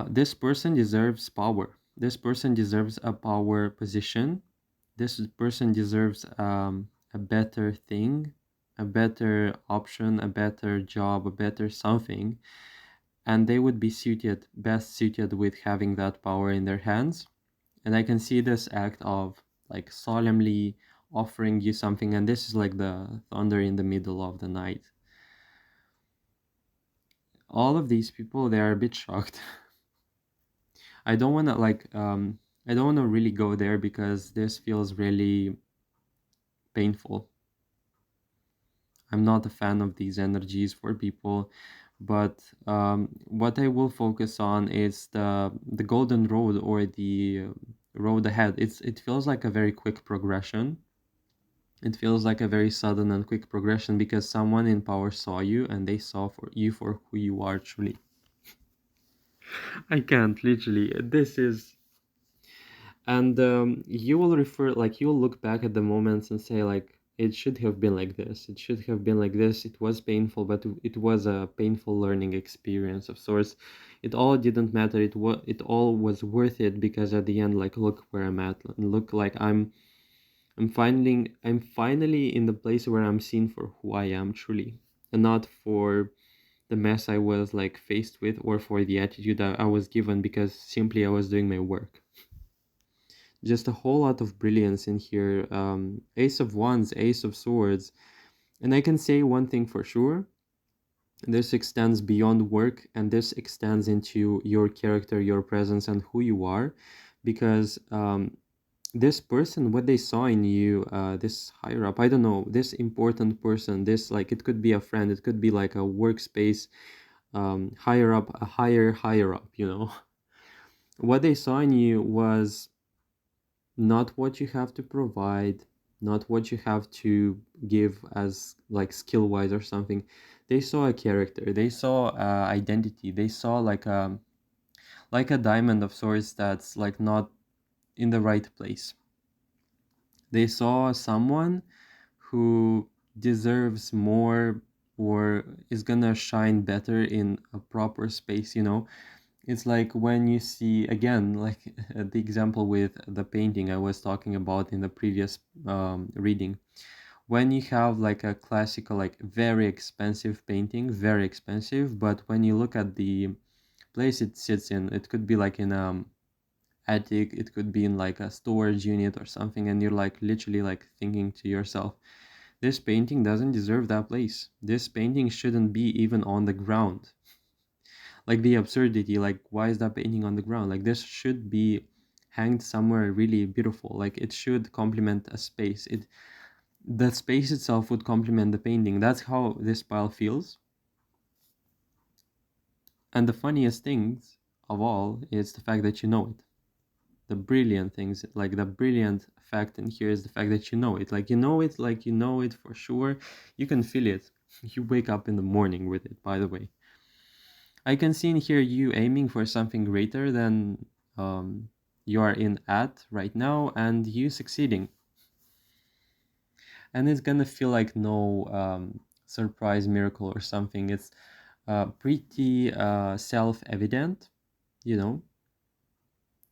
This person deserves power. This person deserves a power position. This person deserves a better thing, a better option, a better job, a better something. And they would be best suited with having that power in their hands. And I can see this act of like solemnly offering you something, and this is like the thunder in the middle of the night. All of these people, they are a bit shocked. I don't want to I don't want to really go there because this feels really painful. I'm not a fan of these energies for people, but what I will focus on is the golden road, or the road ahead. It feels like a very quick progression. It feels like a very sudden and quick progression, because someone in power saw you and they saw for you for who you are truly. I can't literally. This is, and you will refer, like you will look back at the moments and say like, it should have been like this, it should have been like this. It was painful, but it was a painful learning experience of sorts. It all didn't matter. It all was worth it, because at the end, like, look where I'm at, and look, like I'm finally in the place where I'm seen for who I am truly, and not for the mess I was like faced with, or for the attitude that I was given, because simply I was doing my work. Just a whole lot of brilliance in here. Ace of Wands, Ace of Swords. And I can say one thing for sure. This extends beyond work, and this extends into your character, your presence, and who you are. Because this person, what they saw in you, this higher up, I don't know, this important person, this, like, it could be a friend, it could be like a workspace, higher up, a higher up, you know. What they saw in you was not what you have to provide, not what you have to give as like skill wise or something. They saw a character, they saw identity, they saw like a diamond of sorts that's like not in the right place. They saw someone who deserves more or is gonna shine better in a proper space, you know. It's like when you see, again, like the example with the painting I was talking about in the previous reading. When you have like a classical, like very expensive painting, very expensive, but when you look at the place it sits in, it could be like in attic, it could be in like a storage unit or something, and you're like literally like thinking to yourself, this painting doesn't deserve that place. This painting shouldn't be even on the ground. Like the absurdity, like why is that painting on the ground? Like this should be hanged somewhere really beautiful. Like it should complement a space. The space itself would complement the painting. That's how this pile feels. And the funniest things of all is the fact that you know it. The brilliant things, like the brilliant fact in here is the fact that you know it. Like you know it, like you know it for sure. You can feel it. You wake up in the morning with it, by the way. I can see in here you aiming for something greater than you are in at right now, and you succeeding. And it's gonna feel like no surprise miracle or something. It's pretty self-evident, you know.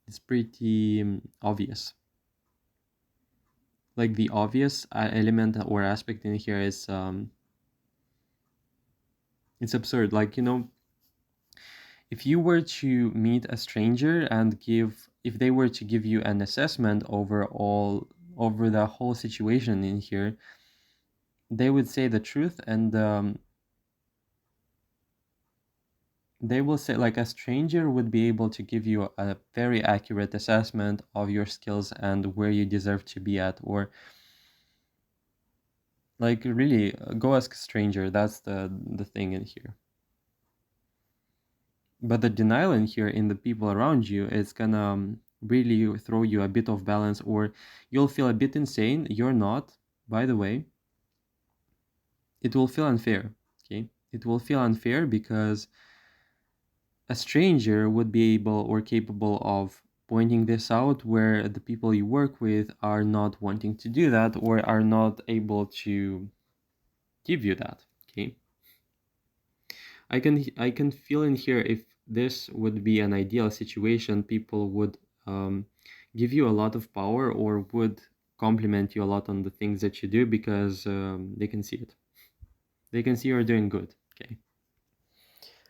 It's pretty obvious. Like the obvious element or aspect in here is it's absurd. Like, you know, if you were to meet a stranger and if they were to give you an assessment over the whole situation in here, they would say the truth, and they will say, like, a stranger would be able to give you a very accurate assessment of your skills and where you deserve to be at, or like really go ask a stranger. That's the thing in here. But the denial in here in the people around you is gonna really throw you a bit off balance, or you'll feel a bit insane. You're not, by the way. It will feel unfair, okay? It will feel unfair because a stranger would be able or capable of pointing this out, where the people you work with are not wanting to do that or are not able to give you that, okay? I can feel in here, if this would be an ideal situation, people would give you a lot of power or would compliment you a lot on the things that you do, because they can see it. They can see you're doing good. Okay.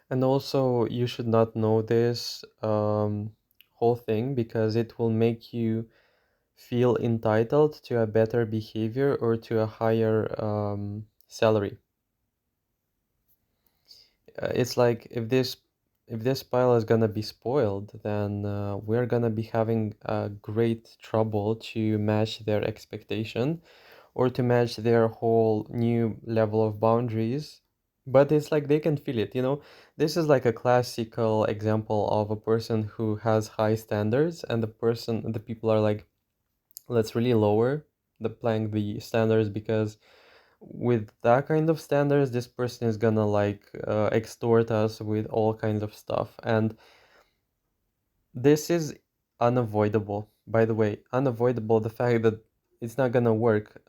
And also, you should not know this whole thing, because it will make you feel entitled to a better behavior or to a higher salary. It's like if this pile is gonna be spoiled, then we're gonna be having a great trouble to match their expectation or to match their whole new level of boundaries. But it's like they can feel it, you know. This is like a classical example of a person who has high standards, and the people are like, let's really lower the standards, because with that kind of standards, this person is gonna like extort us with all kinds of stuff. And this is unavoidable, by the way, unavoidable, the fact that it's not gonna work.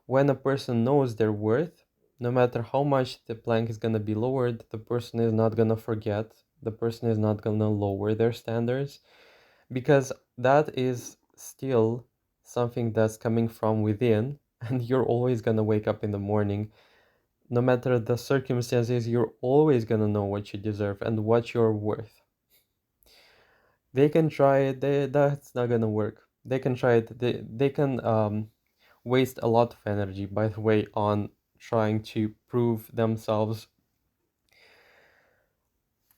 When a person knows their worth, no matter how much the plank is gonna be lowered, the person is not gonna forget, the person is not gonna lower their standards, because that is still something that's coming from within. And you're always gonna wake up in the morning, no matter the circumstances, you're always gonna know what you deserve and what you're worth. They can try it, that's not gonna work. They can try it, they can waste a lot of energy, by the way, on trying to prove themselves,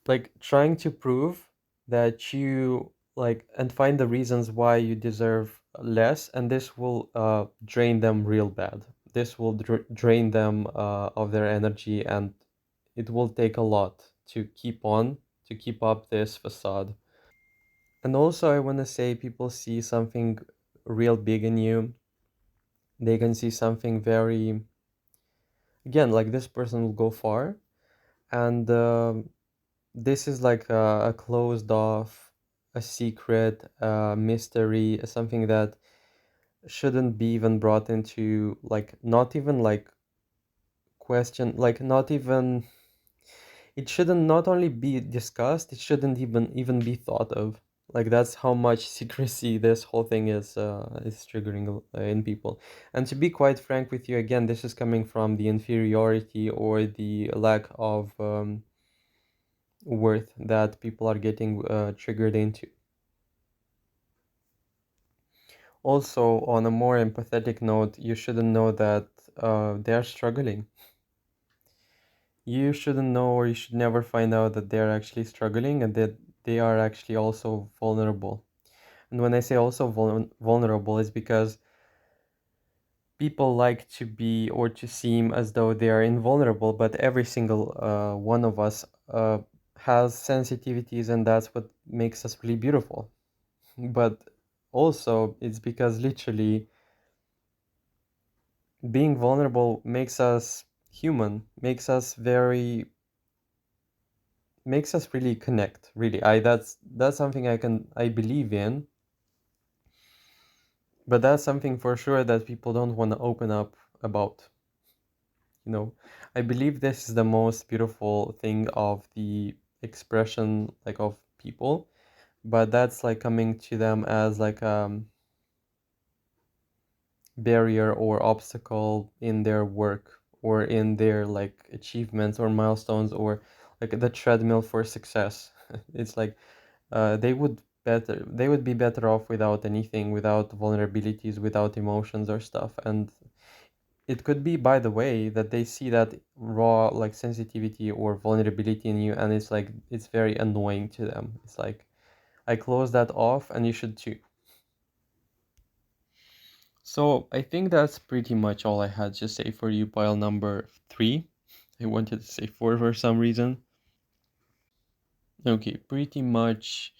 like trying to prove that you like and find the reasons why you deserve less, and this will drain them real bad. This will drain them of their energy, and it will take a lot to keep up this facade. And also, I want to say, people see something real big in you. They can see something very, again, like this person will go far, and this is like a closed off, a secret, a mystery, something that shouldn't be even brought into, like, not even like question, like not even, it shouldn't not only be discussed, it shouldn't even be thought of. Like that's how much secrecy this whole thing is triggering in people. And to be quite frank with you, again, this is coming from the inferiority or the lack of worth that people are getting triggered into. Also, on a more empathetic note, you shouldn't know that they're struggling. You shouldn't know, or you should never find out that they're actually struggling and that they are actually also vulnerable. And when I say also vulnerable, is because people like to be or to seem as though they are invulnerable, but every single one of us has sensitivities, and that's what makes us really beautiful. But also, it's because literally being vulnerable makes us human, makes us really connect. Really, that's something I believe in, but that's something for sure that people don't want to open up about. You know, I believe this is the most beautiful thing of the expression, like of people, but that's like coming to them as like barrier or obstacle in their work or in their like achievements or milestones, or like the treadmill for success. It's like they would be better off without anything, without vulnerabilities, without emotions or stuff. And it could be, by the way, that they see that raw like sensitivity or vulnerability in you, and it's like it's very annoying to them. It's like, I close that off and you should too. So I think that's pretty much all I had to say for you, pile number 3. I wanted to say 4 for some reason. Okay, pretty much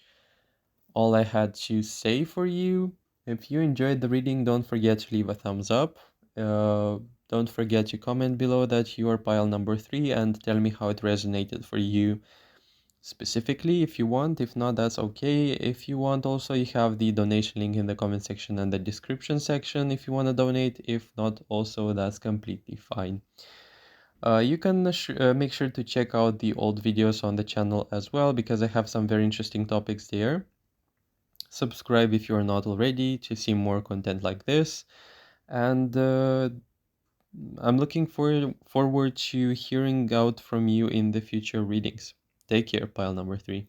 all I had to say for you. If you enjoyed the reading, don't forget to leave a thumbs up. Uh, don't forget to comment below that you are pile number 3 and tell me how it resonated for you specifically if you want. If not, that's okay. If you want, also, you have the donation link in the comment section and the description section if you want to donate. If not, also, that's completely fine. You can make sure to check out the old videos on the channel as well, because I have some very interesting topics there. Subscribe if you are not already to see more content like this. And I'm looking forward to hearing out from you in the future readings. Take care, pile number 3.